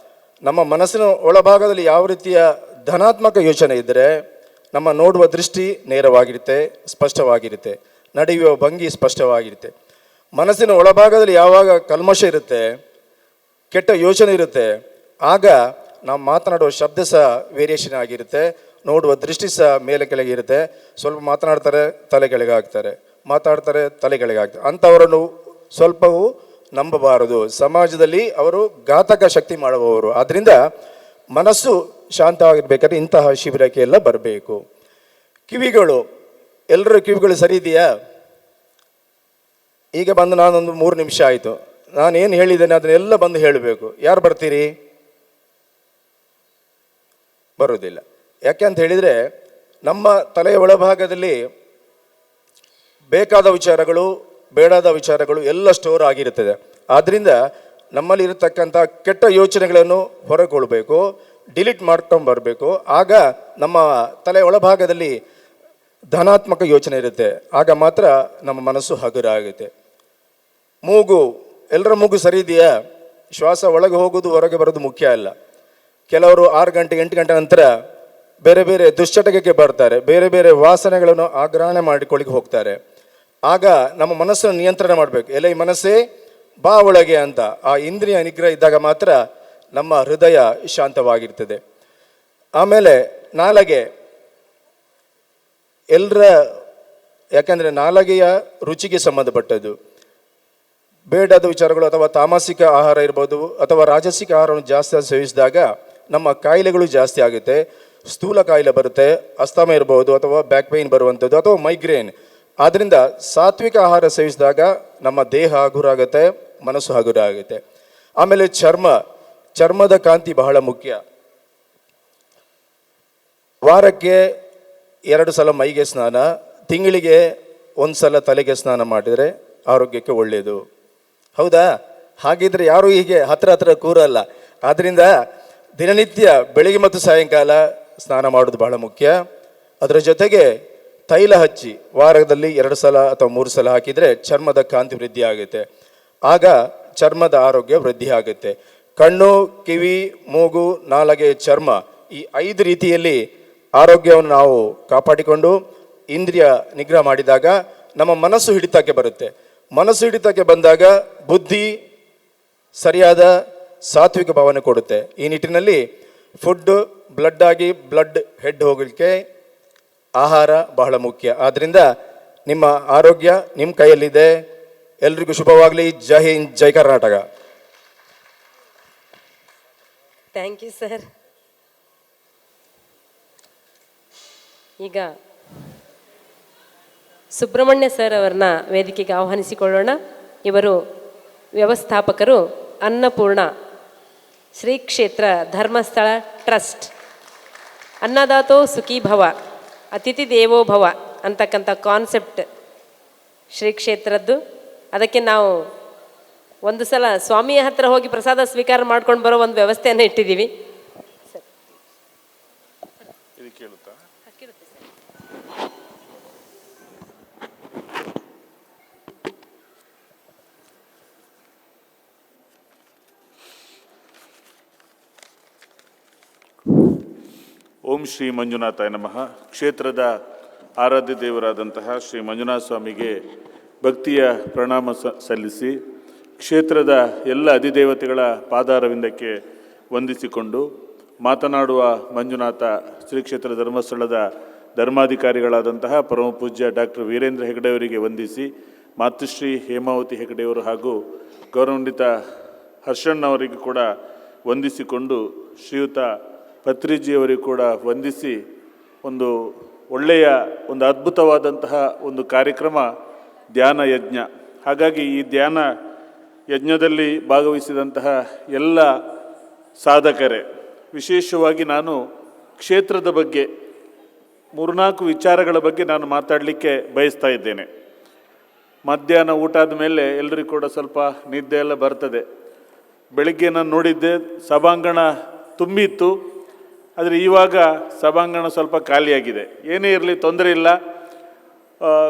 ನಮ್ಮ ಮನಸ್ಸಿನ ಒಳಭಾಗದಲ್ಲಿ ಯಾವ ರೀತಿಯ ಧನಾತ್ಮಕ ಯೋಚನೆ ಇದ್ದರೆ ನಮ್ಮ ನೋಡುವ ದೃಷ್ಟಿ ನೇರವಾಗಿರುತ್ತೆ, ಸ್ಪಷ್ಟವಾಗಿರುತ್ತೆ, ನಡೆಯುವ ಭಂಗಿ ಸ್ಪಷ್ಟವಾಗಿರುತ್ತೆ. ಮನಸ್ಸಿನ ಒಳಭಾಗದಲ್ಲಿ ಯಾವಾಗ ಕಲ್ಮಶ ಇರುತ್ತೆ, ಕೆಟ್ಟ ಯೋಚನೆ ಇರುತ್ತೆ, ಆಗ ನಾವು ಮಾತನಾಡುವ ಶಬ್ದ ಸಹ ವೇರಿಯೇಷನ್ ಆಗಿರುತ್ತೆ, ನೋಡುವ ದೃಷ್ಟಿ ಸಹ ಮೇಲೆ ಕೆಳಗೆ ಇರುತ್ತೆ. ಸ್ವಲ್ಪ ಮಾತನಾಡ್ತಾರೆ ತಲೆ ಕೆಳಗೆ ಹಾಕ್ತಾರೆ, ಮಾತಾಡ್ತಾರೆ ತಲೆ ಕೆಳಗೆ ಹಾಕ್ತಾರೆ. ಅಂಥವರನ್ನು ಸ್ವಲ್ಪವೂ ನಂಬಬಾರದು. ಸಮಾಜದಲ್ಲಿ ಅವರು ಘಾತಕ ಶಕ್ತಿ ಮಾಡುವವರು. ಆದ್ದರಿಂದ ಮನಸ್ಸು ಶಾಂತವಾಗಿರ್ಬೇಕಾದ್ರೆ ಇಂತಹ ಶಿಬಿರಕ್ಕೆ ಎಲ್ಲ ಬರಬೇಕು. ಕಿವಿಗಳು, ಎಲ್ಲರ ಕಿವಿಗಳು ಸರಿ ಇದೆಯಾ? ಈಗ ಬಂದು ನಾನೊಂದು 3 ನಿಮಿಷ ಆಯಿತು, ನಾನೇನು ಹೇಳಿದ್ದೇನೆ ಅದನ್ನೆಲ್ಲ ಬಂದು ಹೇಳಬೇಕು. ಯಾರು ಬರ್ತೀರಿ? ಬರುವುದಿಲ್ಲ. ಯಾಕೆ ಅಂತ ಹೇಳಿದರೆ, ನಮ್ಮ ತಲೆಯ ಒಳಭಾಗದಲ್ಲಿ ಬೇಕಾದ ವಿಚಾರಗಳು ಬೇಡಾದ ವಿಚಾರಗಳು ಎಲ್ಲ ಸ್ಟೋರ್ ಆಗಿರುತ್ತದೆ. ಆದ್ದರಿಂದ ನಮ್ಮಲ್ಲಿ ಇರತಕ್ಕಂಥ ಕೆಟ್ಟ ಯೋಚನೆಗಳನ್ನು ಹೊರಗೊಳ್ಬೇಕು, ಡಿಲೀಟ್ ಮಾಡ್ಕೊಂಡು ಬರಬೇಕು. ಆಗ ನಮ್ಮ ತಲೆಯ ಒಳಭಾಗದಲ್ಲಿ ಧನಾತ್ಮಕ ಯೋಚನೆ ಇರುತ್ತೆ. ಆಗ ಮಾತ್ರ ನಮ್ಮ ಮನಸ್ಸು ಹಗುರ ಆಗುತ್ತೆ. ಮೂಗು, ಎಲ್ಲರ ಮೂಗು ಸರಿ ಇದೆಯಾ? ಶ್ವಾಸ ಒಳಗೆ ಹೋಗೋದು ಹೊರಗೆ ಬರೋದು ಮುಖ್ಯ ಅಲ್ಲ. ಕೆಲವರು 6 ಗಂಟೆ 8 ಗಂಟೆ ನಂತರ ಬೇರೆ ಬೇರೆ ದುಶ್ಚಟಕ್ಕೆ ಬರ್ತಾರೆ, ಬೇರೆ ಬೇರೆ ವಾಸನೆಗಳನ್ನು ಆಗ್ರಹಣೆ ಮಾಡಿಕೊಳ್ಳಿಕ್ಕೆ ಹೋಗ್ತಾರೆ. ಆಗ ನಮ್ಮ ಮನಸ್ಸನ್ನು ನಿಯಂತ್ರಣ ಮಾಡಬೇಕು. ಎಲೆ ಮನಸ್ಸೇ ಬಾ ಒಳಗೆ ಅಂತ ಆ ಇಂದ್ರಿಯ ನಿಗ್ರಹ ಇದ್ದಾಗ ಮಾತ್ರ ನಮ್ಮ ಹೃದಯ ಶಾಂತವಾಗಿರ್ತದೆ. ಆಮೇಲೆ ನಾಲಗೆ, ಯಾಕಂದರೆ ನಾಲಗೆಯ ರುಚಿಗೆ ಸಂಬಂಧಪಟ್ಟದ್ದು. ಬೇಡಾದ ವಿಚಾರಗಳು ಅಥವಾ ತಾಮಸಿಕ ಆಹಾರ ಇರ್ಬೋದು ಅಥವಾ ರಾಜಸಿಕ ಆಹಾರವನ್ನು ಜಾಸ್ತಿ ಸೇವಿಸಿದಾಗ ನಮ್ಮ ಕಾಯಿಲೆಗಳು ಜಾಸ್ತಿ ಆಗುತ್ತೆ. ಸ್ಥೂಲ ಕಾಯಿಲೆ ಬರುತ್ತೆ, ಅಸ್ತಮ ಇರ್ಬೋದು ಅಥವಾ ಬ್ಯಾಕ್ ಪೇಯ್ನ್ ಬರುವಂಥದ್ದು ಅಥವಾ ಮೈಗ್ರೇನ್. ಆದ್ದರಿಂದ ಸಾತ್ವಿಕ ಆಹಾರ ಸೇವಿಸಿದಾಗ ನಮ್ಮ ದೇಹ ಹಗುರ ಆಗುತ್ತೆ, ಮನಸ್ಸು ಹಗುರ ಆಗುತ್ತೆ. ಆಮೇಲೆ ಚರ್ಮದ ಕಾಂತಿ ಬಹಳ ಮುಖ್ಯ. ವಾರಕ್ಕೆ 2 ಸಲ ಮೈಗೆ ಸ್ನಾನ, ತಿಂಗಳಿಗೆ 1 ಸಲ ತಲೆಗೆ ಸ್ನಾನ ಮಾಡಿದರೆ ಆರೋಗ್ಯಕ್ಕೆ ಒಳ್ಳೆಯದು. ಹೌದಾ? ಹಾಗಿದ್ರೆ ಯಾರೂ ಹೀಗೆ ಹತ್ರ ಕೂರಲ್ಲ. ಆದ್ದರಿಂದ ದಿನನಿತ್ಯ ಬೆಳಿಗ್ಗೆ ಮತ್ತು ಸಾಯಂಕಾಲ ಸ್ನಾನ ಮಾಡೋದು ಬಹಳ ಮುಖ್ಯ. ಅದರ ಜೊತೆಗೆ ತೈಲ ಹಚ್ಚಿ ವಾರದಲ್ಲಿ 2 ಸಲ ಅಥವಾ 3 ಸಲ ಹಾಕಿದರೆ ಚರ್ಮದ ಕಾಂತಿ ವೃದ್ಧಿ ಆಗುತ್ತೆ. ಆಗ ಚರ್ಮದ ಆರೋಗ್ಯ ವೃದ್ಧಿ ಆಗುತ್ತೆ. ಕಣ್ಣು, ಕಿವಿ, ಮೂಗು, ನಾಲಗೆ, ಚರ್ಮ, ಈ 5 ರೀತಿಯಲ್ಲಿ ಆರೋಗ್ಯವನ್ನು ನಾವು ಕಾಪಾಡಿಕೊಂಡು ಇಂದ್ರಿಯ ನಿಗ್ರಹ ಮಾಡಿದಾಗ ನಮ್ಮ ಮನಸ್ಸು ಹಿಡಿತಕ್ಕೆ ಬರುತ್ತೆ. ಮನಸ್ಸು ಹಿಡಿತಕ್ಕೆ ಬಂದಾಗ ಬುದ್ಧಿ ಸರಿಯಾದ ಸಾತ್ವಿಕ ಭಾವನೆ ಕೊಡುತ್ತೆ. ಈ ನಿಟ್ಟಿನಲ್ಲಿ ಫುಡ್ ಬ್ಲಡ್ ಆಗಿ ಬ್ಲಡ್ ಹೆಡ್ ಹೋಗಲಿಕ್ಕೆ ಆಹಾರ ಬಹಳ ಮುಖ್ಯ. ಆದ್ದರಿಂದ ನಿಮ್ಮ ಆರೋಗ್ಯ ನಿಮ್ಮ ಕೈಯಲ್ಲಿದೆ. ಎಲ್ರಿಗೂ ಶುಭವಾಗಲಿ. Jai Hind, Jai Karnataka. Thank you sir. ಈಗ ಸುಬ್ರಹ್ಮಣ್ಯ ಸರ್ ಅವರನ್ನ ವೇದಿಕೆಗೆ ಆಹ್ವಾನಿಸಿಕೊಳ್ಳೋಣ. ಇವರು ವ್ಯವಸ್ಥಾಪಕರು ಅನ್ನಪೂರ್ಣ ಶ್ರೀ ಕ್ಷೇತ್ರ ಧರ್ಮಸ್ಥಳ ಟ್ರಸ್ಟ್. ಅನ್ನದಾತೋ ಸುಖೀ ಭವ, ಅತಿಥಿ ದೇವೋ ಭವ ಅಂತಕ್ಕಂಥ ಕಾನ್ಸೆಪ್ಟ್ ಶ್ರೀ ಕ್ಷೇತ್ರದ್ದು. ಅದಕ್ಕೆ ನಾವು ಒಂದು ಸಲ ಸ್ವಾಮಿಯ ಹತ್ರ ಹೋಗಿ ಪ್ರಸಾದ ಸ್ವೀಕಾರ ಮಾಡ್ಕೊಂಡು ಬರೋ ಒಂದು ವ್ಯವಸ್ಥೆಯನ್ನು ಇಟ್ಟಿದ್ದೀವಿ. ಓಂ ಶ್ರೀ ಮಂಜುನಾಥಾಯ ನಮಃ. ಕ್ಷೇತ್ರದ ಆರಾಧ್ಯ ದೇವರಾದಂತಹ ಶ್ರೀ ಮಂಜುನಾಥ ಸ್ವಾಮಿಗೆ ಭಕ್ತಿಯ ಪ್ರಣಾಮ ಸಲ್ಲಿಸಿ, ಕ್ಷೇತ್ರದ ಎಲ್ಲ ಅಧಿದೇವತೆಗಳ ಪಾದಾರವಿಂದಕ್ಕೆ ವಂದಿಸಿಕೊಂಡು, ಮಾತನಾಡುವ ಮಂಜುನಾಥ ಶ್ರೀ ಕ್ಷೇತ್ರ ಧರ್ಮಸ್ಥಳದ ಧರ್ಮಾಧಿಕಾರಿಗಳಾದಂತಹ ಪರಮ ಪೂಜ್ಯ ಡಾಕ್ಟರ್ ವೀರೇಂದ್ರ ಹೆಗಡೆಯವರಿಗೆ ವಂದಿಸಿ, ಮಾತೃಶ್ರೀ ಹೇಮಾವತಿ ಹೆಗಡೆಯವರು ಹಾಗೂ ಗೌರವಾನ್ವಿತ ಹರ್ಷಣ್ಣವರಿಗೂ ಕೂಡ ವಂದಿಸಿಕೊಂಡು, ಶ್ರೀಯುತ ಪತ್ರಿಜಿಯವರಿಗೂ ಕೂಡ ವಂದಿಸಿ, ಒಂದು ಒಳ್ಳೆಯ ಒಂದು ಅದ್ಭುತವಾದಂತಹ ಒಂದು ಕಾರ್ಯಕ್ರಮ ಧ್ಯಾನ ಯಜ್ಞ. ಹಾಗಾಗಿ ಈ ಧ್ಯಾನ ಯಜ್ಞದಲ್ಲಿ ಭಾಗವಹಿಸಿದಂತಹ ಎಲ್ಲ ಸಾಧಕರೇ, ವಿಶೇಷವಾಗಿ ನಾನು ಕ್ಷೇತ್ರದ ಬಗ್ಗೆ 3-4 ವಿಚಾರಗಳ ಬಗ್ಗೆ ನಾನು ಮಾತಾಡಲಿಕ್ಕೆ ಬಯಸ್ತಾ ಇದ್ದೇನೆ. ಮಧ್ಯಾಹ್ನ ಊಟ ಆದಮೇಲೆ ಎಲ್ಲರಿಗೂ ಕೂಡ ಸ್ವಲ್ಪ ನಿದ್ದೆ ಎಲ್ಲ ಬರ್ತದೆ. ಬೆಳಗ್ಗೆ ನಾನು ನೋಡಿದ್ದೆ ಸಭಾಂಗಣ ತುಂಬಿತ್ತು, ಆದರೆ ಇವಾಗ ಸಭಾಂಗಣ ಸ್ವಲ್ಪ ಖಾಲಿಯಾಗಿದೆ. ಏನೇ ಇರಲಿ ತೊಂದರೆ ಇಲ್ಲ.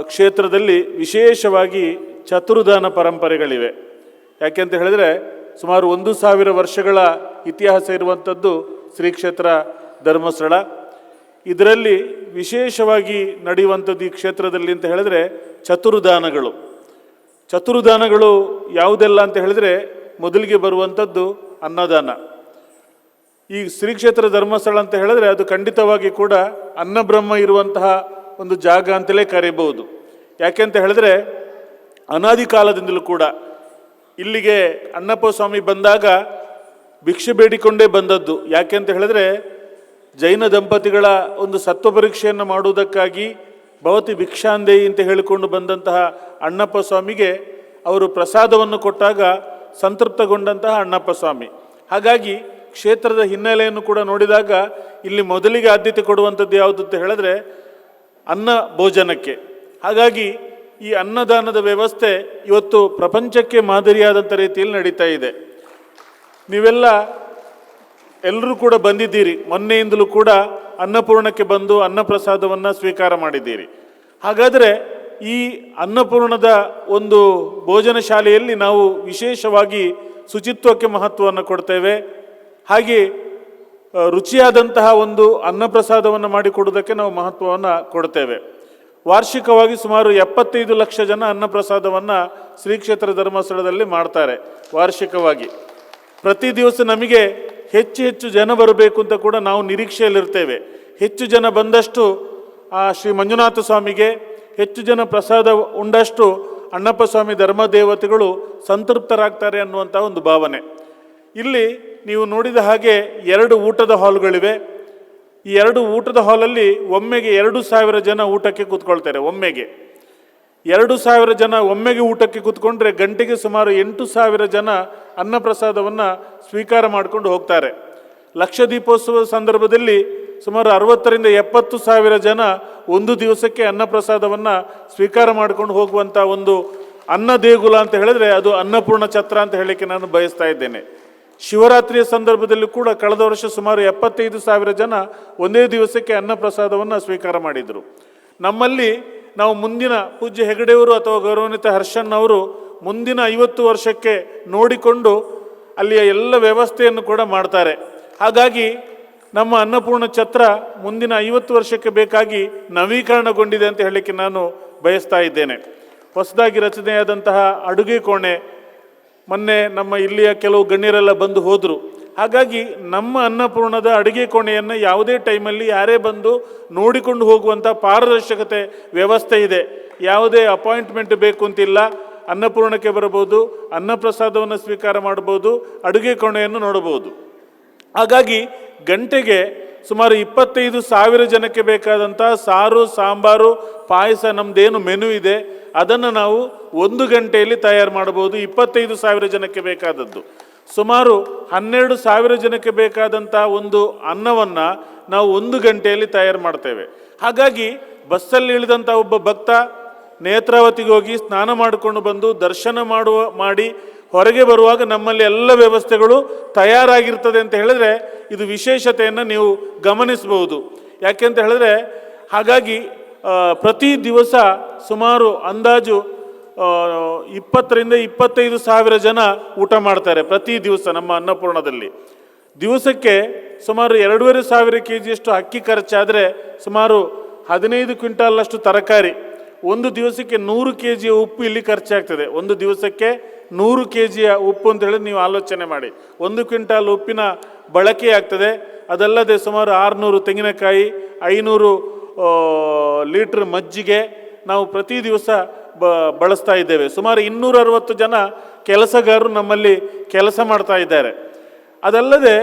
ಕ್ಷೇತ್ರದಲ್ಲಿ ವಿಶೇಷವಾಗಿ ಚತುರ್ದಾನ ಪರಂಪರೆಗಳಿವೆ. ಯಾಕೆಂತ ಹೇಳಿದರೆ ಸುಮಾರು 1000 ವರ್ಷಗಳ ಇತಿಹಾಸ ಇರುವಂಥದ್ದು ಶ್ರೀ ಕ್ಷೇತ್ರ ಧರ್ಮಸ್ಥಳ. ಇದರಲ್ಲಿ ವಿಶೇಷವಾಗಿ ನಡೆಯುವಂಥದ್ದು ಈ ಕ್ಷೇತ್ರದಲ್ಲಿ ಅಂತ ಹೇಳಿದ್ರೆ ಚತುರ್ದಾನಗಳು. ಚತುರ್ದಾನಗಳು ಯಾವುದೆಲ್ಲ ಅಂತ ಹೇಳಿದರೆ ಮೊದಲಿಗೆ ಬರುವಂಥದ್ದು ಅನ್ನದಾನ. ಈ ಶ್ರೀ ಕ್ಷೇತ್ರ ಧರ್ಮಸ್ಥಳ ಅಂತ ಹೇಳಿದ್ರೆ ಅದು ಖಂಡಿತವಾಗಿ ಕೂಡ ಅನ್ನಬ್ರಹ್ಮ ಇರುವಂತಹ ಒಂದು ಜಾಗ ಅಂತಲೇ ಕರೀಬಹುದು. ಯಾಕೆಂತ ಹೇಳಿದ್ರೆ ಅನಾದಿ ಕಾಲದಿಂದಲೂ ಕೂಡ ಇಲ್ಲಿಗೆ ಅಣ್ಣಪ್ಪ ಸ್ವಾಮಿ ಬಂದಾಗ ಭಿಕ್ಷೆ ಬೇಡಿಕೊಂಡೇ ಬಂದದ್ದು. ಯಾಕೆಂತ ಹೇಳಿದ್ರೆ ಜೈನ ದಂಪತಿಗಳ ಒಂದು ಸತ್ವ ಪರೀಕ್ಷೆಯನ್ನು ಮಾಡುವುದಕ್ಕಾಗಿ ಭವತಿ ಭಿಕ್ಷಾಂದೇಯಿ ಅಂತ ಹೇಳಿಕೊಂಡು ಬಂದಂತಹ ಅಣ್ಣಪ್ಪ ಸ್ವಾಮಿಗೆ ಅವರು ಪ್ರಸಾದವನ್ನು ಕೊಟ್ಟಾಗ ಸಂತೃಪ್ತಗೊಂಡಂತಹ ಅಣ್ಣಪ್ಪ ಸ್ವಾಮಿ. ಹಾಗಾಗಿ ಕ್ಷೇತ್ರದ ಹಿನ್ನೆಲೆಯನ್ನು ಕೂಡ ನೋಡಿದಾಗ ಇಲ್ಲಿ ಮೊದಲಿಗೆ ಆದ್ಯತೆ ಕೊಡುವಂಥದ್ದು ಯಾವುದು ಅಂತ ಹೇಳಿದ್ರೆ ಅನ್ನ ಭೋಜನಕ್ಕೆ. ಹಾಗಾಗಿ ಈ ಅನ್ನದಾನದ ವ್ಯವಸ್ಥೆ ಇವತ್ತು ಪ್ರಪಂಚಕ್ಕೆ ಮಾದರಿಯಾದಂಥ ರೀತಿಯಲ್ಲಿ ನಡೀತಾ ಇದೆ. ನೀವೆಲ್ಲ ಎಲ್ಲರೂ ಕೂಡ ಬಂದಿದ್ದೀರಿ, ಮೊನ್ನೆಯಿಂದಲೂ ಕೂಡ ಅನ್ನಪೂರ್ಣಕ್ಕೆ ಬಂದು ಅನ್ನಪ್ರಸಾದವನ್ನು ಸ್ವೀಕಾರ ಮಾಡಿದ್ದೀರಿ. ಹಾಗಾದರೆ ಈ ಅನ್ನಪೂರ್ಣದ ಒಂದು ಭೋಜನ ಶಾಲೆಯಲ್ಲಿ ನಾವು ವಿಶೇಷವಾಗಿ ಶುಚಿತ್ವಕ್ಕೆ ಮಹತ್ವವನ್ನು ಕೊಡ್ತೇವೆ. ಹಾಗೆ ರುಚಿಯಾದಂತಹ ಒಂದು ಅನ್ನಪ್ರಸಾದವನ್ನು ಮಾಡಿಕೊಡುವುದಕ್ಕೆ ನಾವು ಮಹತ್ವವನ್ನು ಕೊಡ್ತೇವೆ. ವಾರ್ಷಿಕವಾಗಿ ಸುಮಾರು 75 ಲಕ್ಷ ಜನ ಅನ್ನಪ್ರಸಾದವನ್ನು ಶ್ರೀ ಕ್ಷೇತ್ರ ಧರ್ಮಸ್ಥಳದಲ್ಲಿ ಮಾಡ್ತಾರೆ ವಾರ್ಷಿಕವಾಗಿ. ಪ್ರತಿ ದಿವಸ ನಮಗೆ ಹೆಚ್ಚು ಹೆಚ್ಚು ಜನ ಬರಬೇಕು ಅಂತ ಕೂಡ ನಾವು ನಿರೀಕ್ಷೆಯಲ್ಲಿರ್ತೇವೆ. ಹೆಚ್ಚು ಜನ ಬಂದಷ್ಟು ಆ ಶ್ರೀ ಮಂಜುನಾಥ ಸ್ವಾಮಿಗೆ ಹೆಚ್ಚು ಜನ ಪ್ರಸಾದ ಉಂಡಷ್ಟು ಅಣ್ಣಪ್ಪ ಸ್ವಾಮಿ ಧರ್ಮದೇವತೆಗಳು ಸಂತೃಪ್ತರಾಗ್ತಾರೆ ಅನ್ನುವಂಥ ಒಂದು ಭಾವನೆ. ಇಲ್ಲಿ ನೀವು ನೋಡಿದ ಹಾಗೆ 2 ಊಟದ ಹಾಲ್ಗಳಿವೆ. ಈ 2 ಊಟದ ಹಾಲಲ್ಲಿ ಒಮ್ಮೆಗೆ 2,000 ಜನ ಊಟಕ್ಕೆ ಕೂತ್ಕೊಳ್ತಾರೆ. ಒಮ್ಮೆಗೆ 2,000 ಜನ ಒಮ್ಮೆಗೆ ಊಟಕ್ಕೆ ಕೂತ್ಕೊಂಡ್ರೆ ಗಂಟೆಗೆ ಸುಮಾರು 8,000 ಜನ ಅನ್ನಪ್ರಸಾದವನ್ನು ಸ್ವೀಕಾರ ಮಾಡಿಕೊಂಡು ಹೋಗ್ತಾರೆ. ಲಕ್ಷ ದೀಪೋತ್ಸವದ ಸಂದರ್ಭದಲ್ಲಿ ಸುಮಾರು 60ರಿಂದ 70,000 ಜನ ಒಂದು ದಿವಸಕ್ಕೆ ಅನ್ನಪ್ರಸಾದವನ್ನು ಸ್ವೀಕಾರ ಮಾಡಿಕೊಂಡು ಹೋಗುವಂಥ ಒಂದು ಅನ್ನ ದೇಗುಲ ಅಂತ ಹೇಳಿದ್ರೆ ಅದು ಅನ್ನಪೂರ್ಣ ಛತ್ರ ಅಂತ ಹೇಳಲಿಕ್ಕೆ ನಾನು ಬಯಸ್ತಾ ಇದ್ದೇನೆ. ಶಿವರಾತ್ರಿಯ ಸಂದರ್ಭದಲ್ಲಿ ಕೂಡ ಕಳೆದ ವರ್ಷ ಸುಮಾರು 75,000 ಜನ ಒಂದೇ ದಿವಸಕ್ಕೆ ಅನ್ನಪ್ರಸಾದವನ್ನು ಸ್ವೀಕಾರ ಮಾಡಿದರು. ನಮ್ಮಲ್ಲಿ ನಾವು ಮುಂದಿನ ಪೂಜ್ಯ ಹೆಗಡೆಯವರು ಅಥವಾ ಗೌರವಾನ್ವಿತ ಹರ್ಷಣ್ಣವರು ಮುಂದಿನ 50 ವರ್ಷಕ್ಕೆ ನೋಡಿಕೊಂಡು ಅಲ್ಲಿಯ ಎಲ್ಲ ವ್ಯವಸ್ಥೆಯನ್ನು ಕೂಡ ಮಾಡ್ತಾರೆ. ಹಾಗಾಗಿ ನಮ್ಮ ಅನ್ನಪೂರ್ಣ ಛತ್ರ ಮುಂದಿನ 50 ವರ್ಷಕ್ಕೆ ಬೇಕಾಗಿ ನವೀಕರಣಗೊಂಡಿದೆ ಅಂತ ಹೇಳಲಿಕ್ಕೆ ನಾನು ಬಯಸ್ತಾ ಇದ್ದೇನೆ. ಹೊಸದಾಗಿ ರಚನೆಯಾದಂತಹ ಅಡುಗೆ ಕೋಣೆ, ಮೊನ್ನೆ ನಮ್ಮ ಇಲ್ಲಿಯ ಕೆಲವು ಗಣ್ಯರೆಲ್ಲ ಬಂದು ಹೋದರು. ಹಾಗಾಗಿ ನಮ್ಮ ಅನ್ನಪೂರ್ಣದ ಅಡುಗೆ ಕೋಣೆಯನ್ನು ಯಾವುದೇ ಟೈಮಲ್ಲಿ ಯಾರೇ ಬಂದು ನೋಡಿಕೊಂಡು ಹೋಗುವಂಥ ಪಾರದರ್ಶಕತೆ ವ್ಯವಸ್ಥೆ ಇದೆ. ಯಾವುದೇ ಅಪಾಯಿಂಟ್ಮೆಂಟ್ ಬೇಕು ಅಂತಿಲ್ಲ. ಅನ್ನಪೂರ್ಣಕ್ಕೆ ಬರಬಹುದು, ಅನ್ನಪ್ರಸಾದವನ್ನು ಸ್ವೀಕಾರ ಮಾಡಬಹುದು, ಅಡುಗೆ ಕೋಣೆಯನ್ನು ನೋಡಬಹುದು. ಹಾಗಾಗಿ ಗಂಟೆಗೆ ಸುಮಾರು 25,000 ಜನಕ್ಕೆ ಬೇಕಾದಂಥ ಸಾರು, ಸಾಂಬಾರು, ಪಾಯಸ ನಮ್ಮದೇನು ಮೆನು ಇದೆ ಅದನ್ನು ನಾವು 1 ಗಂಟೆಯಲ್ಲಿ ತಯಾರು ಮಾಡಬಹುದು. 25,000 ಜನಕ್ಕೆ ಬೇಕಾದದ್ದು. ಸುಮಾರು 12,000 ಜನಕ್ಕೆ ಬೇಕಾದಂಥ ಒಂದು ಅನ್ನವನ್ನು ನಾವು 1 ಗಂಟೆಯಲ್ಲಿ ತಯಾರು ಮಾಡ್ತೇವೆ. ಹಾಗಾಗಿ ಬಸ್ಸಲ್ಲಿ ಇಳಿದಂಥ ಒಬ್ಬ ಭಕ್ತ ನೇತ್ರಾವತಿಗೆ ಹೋಗಿ ಸ್ನಾನ ಮಾಡಿಕೊಂಡು ಬಂದು ದರ್ಶನ ಮಾಡಿ ಹೊರಗೆ ಬರುವಾಗ ನಮ್ಮಲ್ಲಿ ಎಲ್ಲ ವ್ಯವಸ್ಥೆಗಳು ತಯಾರಾಗಿರ್ತದೆ ಅಂತ ಹೇಳಿದ್ರೆ ಇದು ವಿಶೇಷತೆಯನ್ನು ನೀವು ಗಮನಿಸಬಹುದು. ಯಾಕೆಂತ ಹೇಳಿದ್ರೆ ಹಾಗಾಗಿ ಪ್ರತಿ ದಿವಸ ಸುಮಾರು ಅಂದಾಜು 20ರಿಂದ 25,000 ಜನ ಊಟ ಮಾಡ್ತಾರೆ ಪ್ರತಿ ದಿವಸ ನಮ್ಮ ಅನ್ನಪೂರ್ಣದಲ್ಲಿ. ದಿವಸಕ್ಕೆ ಸುಮಾರು 2,500 kgಯಷ್ಟು ಅಕ್ಕಿ ಖರ್ಚಾದರೆ ಸುಮಾರು 15 ಕ್ವಿಂಟಾಲ್ನಷ್ಟು ತರಕಾರಿ, ಒಂದು ದಿವಸಕ್ಕೆ 100 kg ಉಪ್ಪು ಇಲ್ಲಿ ಖರ್ಚಾಗ್ತದೆ. ಒಂದು ದಿವಸಕ್ಕೆ 100 kg ಉಪ್ಪು ಅಂತ ಹೇಳಿ ನೀವು ಆಲೋಚನೆ ಮಾಡಿ. 1 ಕ್ವಿಂಟಾಲ್ ಉಪ್ಪಿನ ಬಳಕೆ ಆಗ್ತದೆ. ಅದಲ್ಲದೆ ಸುಮಾರು 600 ತೆಂಗಿನಕಾಯಿ, 500 ಲೀಟ್ರ್ ಮಜ್ಜಿಗೆ ನಾವು ಪ್ರತಿ ದಿವಸ ಬಳಸ್ತಾ ಇದ್ದೇವೆ. ಸುಮಾರು 260 ಜನ ಕೆಲಸಗಾರರು ನಮ್ಮಲ್ಲಿ ಕೆಲಸ ಮಾಡ್ತಾ ಇದ್ದಾರೆ. ಅದಲ್ಲದೆ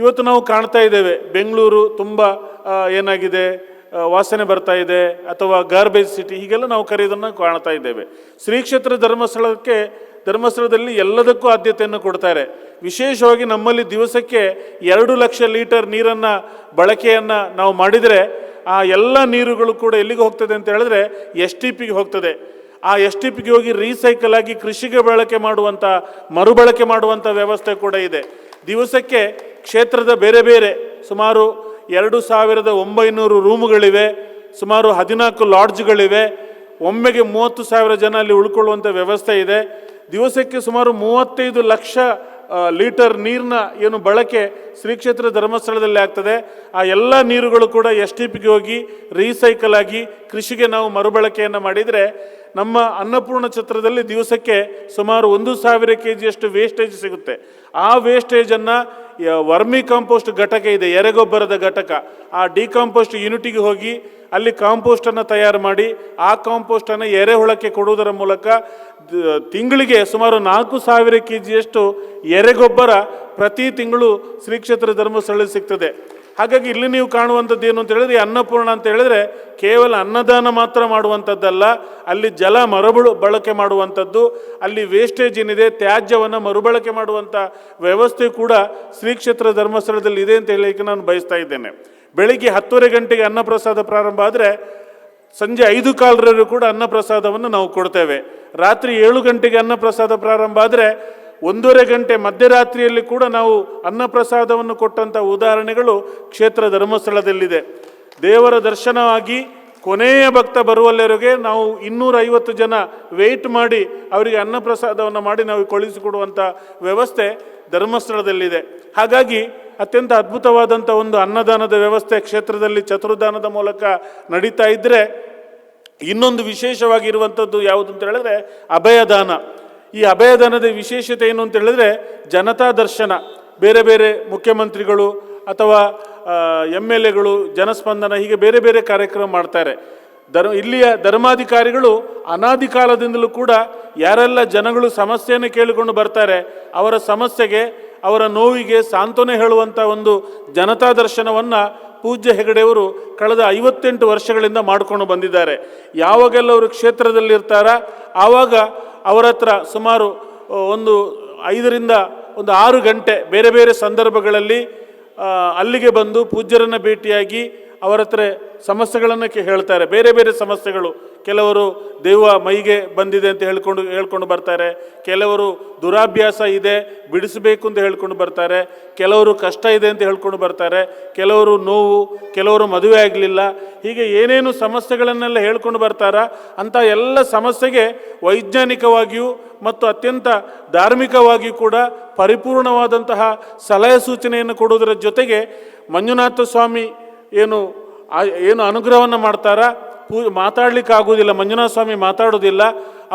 ಇವತ್ತು ನಾವು ಕಾಣ್ತಾ ಇದ್ದೇವೆ ಬೆಂಗಳೂರು ತುಂಬ ಏನಾಗಿದೆ, ವಾಸನೆ ಬರ್ತಾ ಇದೆ ಅಥವಾ ಗಾರ್ಬೇಜ್ ಸಿಟಿ ಹೀಗೆಲ್ಲ ನಾವು ಕರೆಯೋದನ್ನು ಕಾಣ್ತಾ ಇದ್ದೇವೆ. ಶ್ರೀ ಕ್ಷೇತ್ರ ಧರ್ಮಸ್ಥಳದಲ್ಲಿ ಎಲ್ಲದಕ್ಕೂ ಆದ್ಯತೆಯನ್ನು ಕೊಡ್ತಾರೆ. ವಿಶೇಷವಾಗಿ ನಮ್ಮಲ್ಲಿ ದಿವಸಕ್ಕೆ 2 ಲಕ್ಷ ಲೀಟರ್ ನೀರನ್ನು ಬಳಕೆಯನ್ನು ನಾವು ಮಾಡಿದರೆ ಆ ಎಲ್ಲ ನೀರುಗಳು ಕೂಡ ಎಲ್ಲಿಗೆ ಹೋಗ್ತದೆ ಅಂತ ಹೇಳಿದ್ರೆ STPಗೆ ಹೋಗ್ತದೆ. ಆ STPಗೆ ಹೋಗಿ ರೀಸೈಕಲ್ ಆಗಿ ಕೃಷಿಗೆ ಬಳಕೆ ಮಾಡುವಂಥ, ಮರುಬಳಕೆ ಮಾಡುವಂಥ ವ್ಯವಸ್ಥೆ ಕೂಡ ಇದೆ. ದಿವಸಕ್ಕೆ ಕ್ಷೇತ್ರದ ಬೇರೆ ಬೇರೆ ಸುಮಾರು 2,900 ರೂಮುಗಳಿವೆ, ಸುಮಾರು 14 ಲಾಡ್ಜ್ಗಳಿವೆ. ಒಮ್ಮೆಗೆ 30,000 ಜನ ಅಲ್ಲಿ ಉಳ್ಕೊಳ್ಳುವಂಥ ವ್ಯವಸ್ಥೆ ಇದೆ. ದಿವಸಕ್ಕೆ ಸುಮಾರು 35 ಲಕ್ಷ ಲೀಟರ್ ನೀರಿನ ಏನು ಬಳಕೆ ಶ್ರೀ ಕ್ಷೇತ್ರ ಧರ್ಮಸ್ಥಳದಲ್ಲಿ ಆಗ್ತದೆ. ಆ ಎಲ್ಲ ನೀರುಗಳು ಕೂಡ STPಗೆ ಹೋಗಿ ರೀಸೈಕಲ್ ಆಗಿ ಕೃಷಿಗೆ ನಾವು ಮರುಬಳಕೆಯನ್ನು ಮಾಡಿದರೆ ನಮ್ಮ ಅನ್ನಪೂರ್ಣ ಛತ್ರದಲ್ಲಿ ದಿವಸಕ್ಕೆ ಸುಮಾರು 1,000 kg ವೇಸ್ಟೇಜ್ ಸಿಗುತ್ತೆ. ಆ ವೇಸ್ಟೇಜನ್ನು ವರ್ಮಿ ಕಾಂಪೋಸ್ಟ್ ಘಟಕ ಇದೆ, ಎರೆಗೊಬ್ಬರದ ಘಟಕ, ಆ ಡಿಕಾಂಪೋಸ್ಟ್ ಯೂನಿಟಿಗೆ ಹೋಗಿ ಅಲ್ಲಿ ಕಾಂಪೋಸ್ಟನ್ನು ತಯಾರು ಮಾಡಿ ಆ ಕಾಂಪೋಸ್ಟನ್ನು ಎರೆಹುಳಕ್ಕೆ ಕೊಡುವುದರ ಮೂಲಕ ತಿಂಗಳಿಗೆ ಸುಮಾರು 4,000 kg ಎರೆಗೊಬ್ಬರ ಪ್ರತಿ ತಿಂಗಳು ಶ್ರೀ ಕ್ಷೇತ್ರ ಧರ್ಮಸ್ಥಳದಲ್ಲಿ ಸಿಗ್ತದೆ. ಹಾಗಾಗಿ ಇಲ್ಲಿ ನೀವು ಕಾಣುವಂಥದ್ದು ಏನು ಅಂತ ಹೇಳಿದ್ರೆ, ಅನ್ನಪೂರ್ಣ ಅಂತ ಹೇಳಿದ್ರೆ ಕೇವಲ ಅನ್ನದಾನ ಮಾತ್ರ ಮಾಡುವಂಥದ್ದಲ್ಲ, ಅಲ್ಲಿ ಜಲ ಬಳಕೆ ಮಾಡುವಂಥದ್ದು, ಅಲ್ಲಿ ವೇಸ್ಟೇಜ್ ಏನಿದೆ ತ್ಯಾಜ್ಯವನ್ನು ಮರುಬಳಕೆ ಮಾಡುವಂಥ ವ್ಯವಸ್ಥೆ ಕೂಡ ಶ್ರೀ ಕ್ಷೇತ್ರ ಧರ್ಮಸ್ಥಳದಲ್ಲಿ ಇದೆ ಅಂತ ಹೇಳಲಿಕ್ಕೆ ನಾನು ಬಯಸ್ತಾ ಇದ್ದೇನೆ. ಬೆಳಿಗ್ಗೆ 10:30 ಗಂಟೆಗೆ ಅನ್ನಪ್ರಸಾದ ಪ್ರಾರಂಭ ಆದರೆ ಸಂಜೆ 5:15 ಕೂಡ ಅನ್ನಪ್ರಸಾದವನ್ನು ನಾವು ಕೊಡ್ತೇವೆ. ರಾತ್ರಿ 7 ಗಂಟೆಗೆ ಅನ್ನಪ್ರಸಾದ ಪ್ರಾರಂಭ ಆದರೆ 1:30 ಗಂಟೆ ಮಧ್ಯರಾತ್ರಿಯಲ್ಲಿ ಕೂಡ ನಾವು ಅನ್ನಪ್ರಸಾದವನ್ನು ಕೊಟ್ಟಂಥ ಉದಾಹರಣೆಗಳು ಕ್ಷೇತ್ರ ಧರ್ಮಸ್ಥಳದಲ್ಲಿದೆ. ದೇವರ ದರ್ಶನವಾಗಿ ಕೊನೆಯ ಭಕ್ತ ಬರುವಲ್ಲಿವರೆಗೆ ನಾವು 250 ಜನ ವೆಯ್ಟ್ ಮಾಡಿ ಅವರಿಗೆ ಅನ್ನಪ್ರಸಾದವನ್ನು ಮಾಡಿ ನಾವು ಕಳುಹಿಸಿಕೊಡುವಂಥ ವ್ಯವಸ್ಥೆ ಧರ್ಮಸ್ಥಳದಲ್ಲಿದೆ. ಹಾಗಾಗಿ ಅತ್ಯಂತ ಅದ್ಭುತವಾದಂಥ ಒಂದು ಅನ್ನದಾನದ ವ್ಯವಸ್ಥೆ ಕ್ಷೇತ್ರದಲ್ಲಿ ಚತುರ್ದಾನದ ಮೂಲಕ ನಡೀತಾ ಇದ್ದರೆ, ಇನ್ನೊಂದು ವಿಶೇಷವಾಗಿರುವಂಥದ್ದು ಯಾವುದು ಅಂತ ಹೇಳಿದ್ರೆ ಅಭಯದಾನ. ಈ ಅಭಯದಾನದ ವಿಶೇಷತೆ ಏನು ಅಂತ ಹೇಳಿದ್ರೆ ಜನತಾ ದರ್ಶನ. ಬೇರೆ ಬೇರೆ ಮುಖ್ಯಮಂತ್ರಿಗಳು ಅಥವಾ MLAಗಳು, ಜನಸ್ಪಂದನ, ಹೀಗೆ ಬೇರೆ ಬೇರೆ ಕಾರ್ಯಕ್ರಮ ಮಾಡ್ತಾರೆ. ಇಲ್ಲಿಯ ಧರ್ಮಾಧಿಕಾರಿಗಳು ಅನಾದಿ ಕಾಲದಿಂದಲೂ ಕೂಡ ಯಾರೆಲ್ಲ ಜನಗಳು ಸಮಸ್ಯೆಯನ್ನು ಕೇಳಿಕೊಂಡು ಬರ್ತಾರೆ ಅವರ ಸಮಸ್ಯೆಗೆ, ಅವರ ನೋವಿಗೆ ಸಾಂತ್ವನ ಹೇಳುವಂಥ ಒಂದು ಜನತಾ ದರ್ಶನವನ್ನು ಪೂಜ್ಯ ಹೆಗಡೆಯವರು ಕಳೆದ 58 ವರ್ಷಗಳಿಂದ ಮಾಡಿಕೊಂಡು ಬಂದಿದ್ದಾರೆ. ಯಾವಾಗೆಲ್ಲ ಅವರು ಕ್ಷೇತ್ರದಲ್ಲಿರ್ತಾರ ಆವಾಗ ಅವರ ಹತ್ರ ಸುಮಾರು ಒಂದು 5 ರಿಂದ 6 ಗಂಟೆ ಬೇರೆ ಬೇರೆ ಸಂದರ್ಭಗಳಲ್ಲಿ ಅಲ್ಲಿಗೆ ಬಂದು ಪೂಜ್ಯರನ್ನು ಭೇಟಿಯಾಗಿ ಅವರ ಹತ್ರ ಸಮಸ್ಯೆಗಳನ್ನು ಹೇಳ್ತಾರೆ. ಬೇರೆ ಬೇರೆ ಸಮಸ್ಯೆಗಳು, ಕೆಲವರು ದೈವ ಮೈಗೆ ಬಂದಿದೆ ಅಂತ ಹೇಳ್ಕೊಂಡು ಬರ್ತಾರೆ, ಕೆಲವರು ದುರಾಭ್ಯಾಸ ಇದೆ ಬಿಡಿಸಬೇಕು ಅಂತ ಹೇಳ್ಕೊಂಡು ಬರ್ತಾರೆ, ಕೆಲವರು ಕಷ್ಟ ಇದೆ ಅಂತ ಹೇಳ್ಕೊಂಡು ಬರ್ತಾರೆ, ಕೆಲವರು ನೋವು, ಕೆಲವರು ಮದುವೆ ಆಗಲಿಲ್ಲ, ಹೀಗೆ ಏನೇನು ಸಮಸ್ಯೆಗಳನ್ನೆಲ್ಲ ಹೇಳ್ಕೊಂಡು ಬರ್ತಾರ. ಅಂಥ ಎಲ್ಲ ಸಮಸ್ಯೆಗೆ ವೈಜ್ಞಾನಿಕವಾಗಿಯೂ ಮತ್ತು ಅತ್ಯಂತ ಧಾರ್ಮಿಕವಾಗಿಯೂ ಕೂಡ ಪರಿಪೂರ್ಣವಾದಂತಹ ಸಲಹೆ ಸೂಚನೆಯನ್ನು ಕೊಡುವುದರ ಜೊತೆಗೆ ಮಂಜುನಾಥ ಸ್ವಾಮಿ ಏನು ಅನುಗ್ರಹವನ್ನು ಮಾಡ್ತಾರ, ಮಾತಾಡಲಿಕ್ಕೆ ಆಗುವುದಿಲ್ಲ, ಮಂಜುನಾಥ ಸ್ವಾಮಿ ಮಾತಾಡೋದಿಲ್ಲ,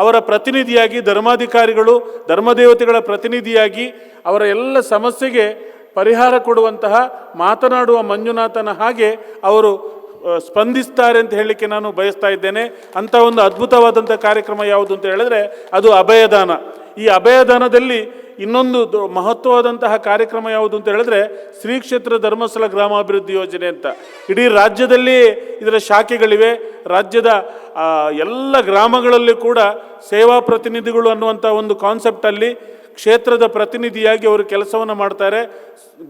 ಅವರ ಪ್ರತಿನಿಧಿಯಾಗಿ ಧರ್ಮಾಧಿಕಾರಿಗಳು, ಧರ್ಮದೇವತೆಗಳ ಪ್ರತಿನಿಧಿಯಾಗಿ ಅವರ ಎಲ್ಲ ಸಮಸ್ಯೆಗೆ ಪರಿಹಾರ ಕೊಡುವಂತಹ ಮಾತನಾಡುವ ಮಂಜುನಾಥನ ಹಾಗೆ ಅವರು ಸ್ಪಂದಿಸ್ತಾರೆ ಅಂತ ಹೇಳಲಿಕ್ಕೆ ನಾನು ಬಯಸ್ತಾ ಇದ್ದೇನೆ. ಅಂಥ ಒಂದು ಅದ್ಭುತವಾದಂಥ ಕಾರ್ಯಕ್ರಮ ಯಾವುದು ಅಂತ ಹೇಳಿದ್ರೆ ಅದು ಅಭಯದಾನ. ಈ ಅಭಯದಾನದಲ್ಲಿ ಇನ್ನೊಂದು ಮಹತ್ವವಾದಂತಹ ಕಾರ್ಯಕ್ರಮ ಯಾವುದು ಅಂತ ಹೇಳಿದ್ರೆ ಶ್ರೀ ಕ್ಷೇತ್ರ ಧರ್ಮಸ್ಥಳ ಗ್ರಾಮಾಭಿವೃದ್ಧಿ ಯೋಜನೆ ಅಂತ. ಇಡೀ ರಾಜ್ಯದಲ್ಲಿ ಇದರ ಶಾಖೆಗಳಿವೆ. ರಾಜ್ಯದ ಎಲ್ಲ ಗ್ರಾಮಗಳಲ್ಲಿ ಕೂಡ ಸೇವಾ ಪ್ರತಿನಿಧಿಗಳು ಅನ್ನುವಂಥ ಒಂದು ಕಾನ್ಸೆಪ್ಟಲ್ಲಿ ಕ್ಷೇತ್ರದ ಪ್ರತಿನಿಧಿಯಾಗಿ ಅವರು ಕೆಲಸವನ್ನು ಮಾಡ್ತಾರೆ.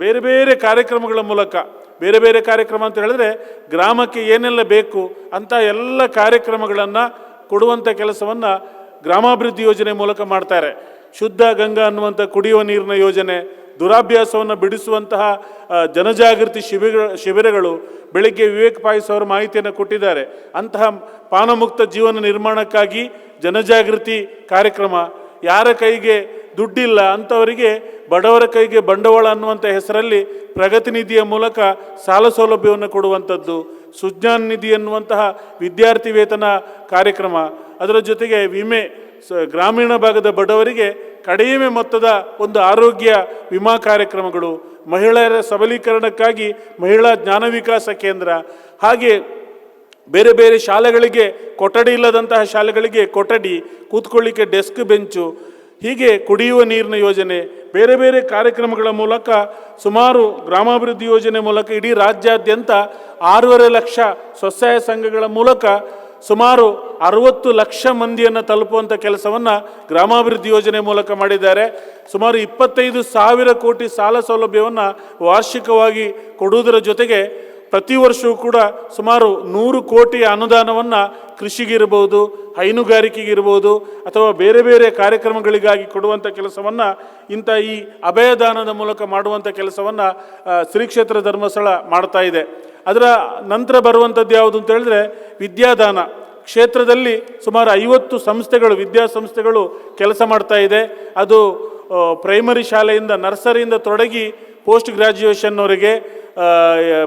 ಬೇರೆ ಬೇರೆ ಕಾರ್ಯಕ್ರಮಗಳ ಮೂಲಕ, ಬೇರೆ ಬೇರೆ ಕಾರ್ಯಕ್ರಮ ಅಂತ ಹೇಳಿದ್ರೆ ಗ್ರಾಮಕ್ಕೆ ಏನೆಲ್ಲ ಬೇಕು ಅಂತ ಎಲ್ಲ ಕಾರ್ಯಕ್ರಮಗಳನ್ನು ಕೊಡುವಂಥ ಕೆಲಸವನ್ನು ಗ್ರಾಮಾಭಿವೃದ್ಧಿ ಯೋಜನೆ ಮೂಲಕ ಮಾಡ್ತಾರೆ. ಶುದ್ಧ ಗಂಗಾ ಅನ್ನುವಂಥ ಕುಡಿಯುವ ನೀರಿನ ಯೋಜನೆ, ದುರಾಭ್ಯಾಸವನ್ನು ಬಿಡಿಸುವಂತಹ ಜನಜಾಗೃತಿ ಶಿಬಿರಗಳು, ಬೆಳಿಗ್ಗೆ ವಿವೇಕ್ ಪಾಯ್ಸ್ ಅವರು ಮಾಹಿತಿಯನ್ನು ಕೊಟ್ಟಿದ್ದಾರೆ. ಅಂತಹ ಪಾನಮುಕ್ತ ಜೀವನ ನಿರ್ಮಾಣಕ್ಕಾಗಿ ಜನಜಾಗೃತಿ ಕಾರ್ಯಕ್ರಮ, ಯಾರ ಕೈಗೆ ದುಡ್ಡಿಲ್ಲ ಅಂಥವರಿಗೆ ಬಡವರ ಕೈಗೆ ಬಂಡವಾಳ ಅನ್ನುವಂಥ ಹೆಸರಲ್ಲಿ ಪ್ರಗತಿ ನಿಧಿಯ ಮೂಲಕ ಸಾಲ ಸೌಲಭ್ಯವನ್ನು ಕೊಡುವಂಥದ್ದು, ಸುಜ್ಞಾನ ನಿಧಿ ಎನ್ನುವಂತಹ ವಿದ್ಯಾರ್ಥಿ ವೇತನ ಕಾರ್ಯಕ್ರಮ, ಅದರ ಜೊತೆಗೆ ವಿಮೆ, ಗ್ರಾಮೀಣ ಭಾಗದ ಬಡವರಿಗೆ ಕಡಿಮೆ ಮೊತ್ತದ ಒಂದು ಆರೋಗ್ಯ ವಿಮಾ ಕಾರ್ಯಕ್ರಮಗಳು, ಮಹಿಳೆಯರ ಸಬಲೀಕರಣಕ್ಕಾಗಿ ಮಹಿಳಾ ಜ್ಞಾನ ವಿಕಾಸ ಕೇಂದ್ರ, ಹಾಗೆ ಬೇರೆ ಬೇರೆ ಶಾಲೆಗಳಿಗೆ ಕೊಠಡಿ ಇಲ್ಲದಂತಹ ಶಾಲೆಗಳಿಗೆ ಕೊಠಡಿ, ಕೂತ್ಕೊಳ್ಳಿಕ್ಕೆ ಡೆಸ್ಕ್ ಬೆಂಚು, ಹೀಗೆ ಕುಡಿಯುವ ನೀರಿನ ಯೋಜನೆ, ಬೇರೆ ಬೇರೆ ಕಾರ್ಯಕ್ರಮಗಳ ಮೂಲಕ ಸುಮಾರು ಗ್ರಾಮಾಭಿವೃದ್ಧಿ ಯೋಜನೆ ಮೂಲಕ ಇಡೀ ರಾಜ್ಯಾದ್ಯಂತ 6.5 ಲಕ್ಷ ಸ್ವಸಹಾಯ ಸಂಘಗಳ ಮೂಲಕ ಸುಮಾರು 60 ಲಕ್ಷ ಮಂದಿಯನ್ನು ತಲುಪುವಂಥ ಕೆಲಸವನ್ನು ಗ್ರಾಮಾಭಿವೃದ್ಧಿ ಯೋಜನೆ ಮೂಲಕ ಮಾಡಿದ್ದಾರೆ. ಸುಮಾರು 25,000 ಕೋಟಿ ಸಾಲ ಸೌಲಭ್ಯವನ್ನು ವಾರ್ಷಿಕವಾಗಿ ಕೊಡುವುದರ ಜೊತೆಗೆ ಪ್ರತಿ ವರ್ಷವೂ ಕೂಡ ಸುಮಾರು 100 ಕೋಟಿ ಅನುದಾನವನ್ನು ಕೃಷಿಗಿರ್ಬೋದು, ಹೈನುಗಾರಿಕೆಗಿರ್ಬೋದು ಅಥವಾ ಬೇರೆ ಬೇರೆ ಕಾರ್ಯಕ್ರಮಗಳಿಗಾಗಿ ಕೊಡುವಂಥ ಕೆಲಸವನ್ನು ಇಂಥ ಈ ಅಭಯದಾನದ ಮೂಲಕ ಮಾಡುವಂಥ ಕೆಲಸವನ್ನು ಶ್ರೀ ಕ್ಷೇತ್ರ ಧರ್ಮಸ್ಥಳ ಮಾಡ್ತಾ ಇದೆ. ಅದರ ನಂತರ ಬರುವಂಥದ್ದು ಯಾವುದು ಅಂತ ಹೇಳಿದ್ರೆ ವಿದ್ಯಾದಾನ. ಕ್ಷೇತ್ರದಲ್ಲಿ ಸುಮಾರು 50 ಸಂಸ್ಥೆಗಳು, ವಿದ್ಯಾಸಂಸ್ಥೆಗಳು ಕೆಲಸ ಮಾಡ್ತಾ ಇದೆ. ಅದು ಪ್ರೈಮರಿ ಶಾಲೆಯಿಂದ, ನರ್ಸರಿಯಿಂದ ತೊಡಗಿ ಪೋಸ್ಟ್ ಗ್ರ್ಯಾಜುಯೇಷನ್ನವರೆಗೆ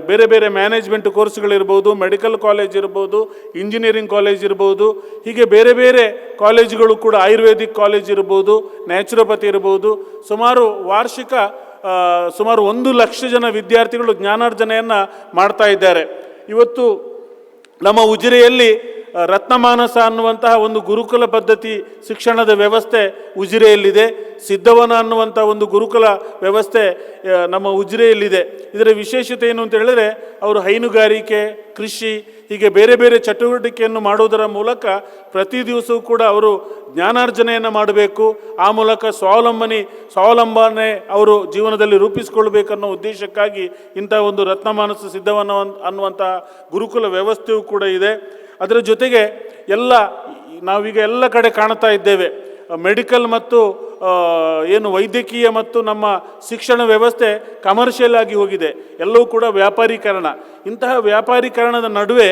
ಬೇರೆ ಬೇರೆ ಮ್ಯಾನೇಜ್ಮೆಂಟ್ ಕೋರ್ಸ್ಗಳಿರ್ಬೋದು, ಮೆಡಿಕಲ್ ಕಾಲೇಜ್ ಇರ್ಬೋದು, ಇಂಜಿನಿಯರಿಂಗ್ ಕಾಲೇಜ್ ಇರ್ಬೋದು, ಹೀಗೆ ಬೇರೆ ಬೇರೆ ಕಾಲೇಜುಗಳು ಕೂಡ, ಆಯುರ್ವೇದಿಕ್ ಕಾಲೇಜ್ ಇರ್ಬೋದು, ನ್ಯಾಚುರೋಪತಿ ಇರ್ಬೋದು, ವಾರ್ಷಿಕ ಸುಮಾರು 1 ಲಕ್ಷ ಜನ ವಿದ್ಯಾರ್ಥಿಗಳು ಜ್ಞಾನಾರ್ಜನೆಯನ್ನು ಮಾಡ್ತಾ ಇದ್ದಾರೆ. ಇವತ್ತು ನಮ್ಮ ಉಜಿರೆಯಲ್ಲಿ ರತ್ನಮಾನಸ ಅನ್ನುವಂತಹ ಒಂದು ಗುರುಕುಲ ಪದ್ಧತಿ ಶಿಕ್ಷಣದ ವ್ಯವಸ್ಥೆ ಉಜಿರೆಯಲ್ಲಿದೆ. ಸಿದ್ಧವನ ಅನ್ನುವಂಥ ಒಂದು ಗುರುಕುಲ ವ್ಯವಸ್ಥೆ ನಮ್ಮ ಉಜಿರೆಯಲ್ಲಿದೆ. ಇದರ ವಿಶೇಷತೆ ಏನು ಅಂತ ಹೇಳಿದ್ರೆ, ಅವರು ಹೈನುಗಾರಿಕೆ, ಕೃಷಿ, ಹೀಗೆ ಬೇರೆ ಬೇರೆ ಚಟುವಟಿಕೆಯನ್ನು ಮಾಡುವುದರ ಮೂಲಕ ಪ್ರತಿ ದಿವಸವೂ ಕೂಡ ಅವರು ಜ್ಞಾನಾರ್ಜನೆಯನ್ನು ಮಾಡಬೇಕು. ಆ ಮೂಲಕ ಸ್ವಾವಲಂಬನೆ ಅವರು ಜೀವನದಲ್ಲಿ ರೂಪಿಸಿಕೊಳ್ಬೇಕನ್ನೋ ಉದ್ದೇಶಕ್ಕಾಗಿ ಇಂಥ ಒಂದು ರತ್ನಮಾನಸ ಸಿದ್ಧವನ ಅನ್ನುವಂತಹ ಗುರುಕುಲ ವ್ಯವಸ್ಥೆಯೂ ಕೂಡ ಇದೆ. ಅದರ ಜೊತೆಗೆ ನಾವೀಗ ಎಲ್ಲ ಕಡೆ ಕಾಣ್ತಾ ಇದ್ದೇವೆ, ಮೆಡಿಕಲ್ ಮತ್ತು ವೈದ್ಯಕೀಯ ಮತ್ತು ನಮ್ಮ ಶಿಕ್ಷಣ ವ್ಯವಸ್ಥೆ ಕಮರ್ಷಿಯಲ್ ಆಗಿ ಹೋಗಿದೆ. ಎಲ್ಲವೂ ಕೂಡ ವ್ಯಾಪಾರೀಕರಣ. ಇಂತಹ ವ್ಯಾಪಾರೀಕರಣದ ನಡುವೆ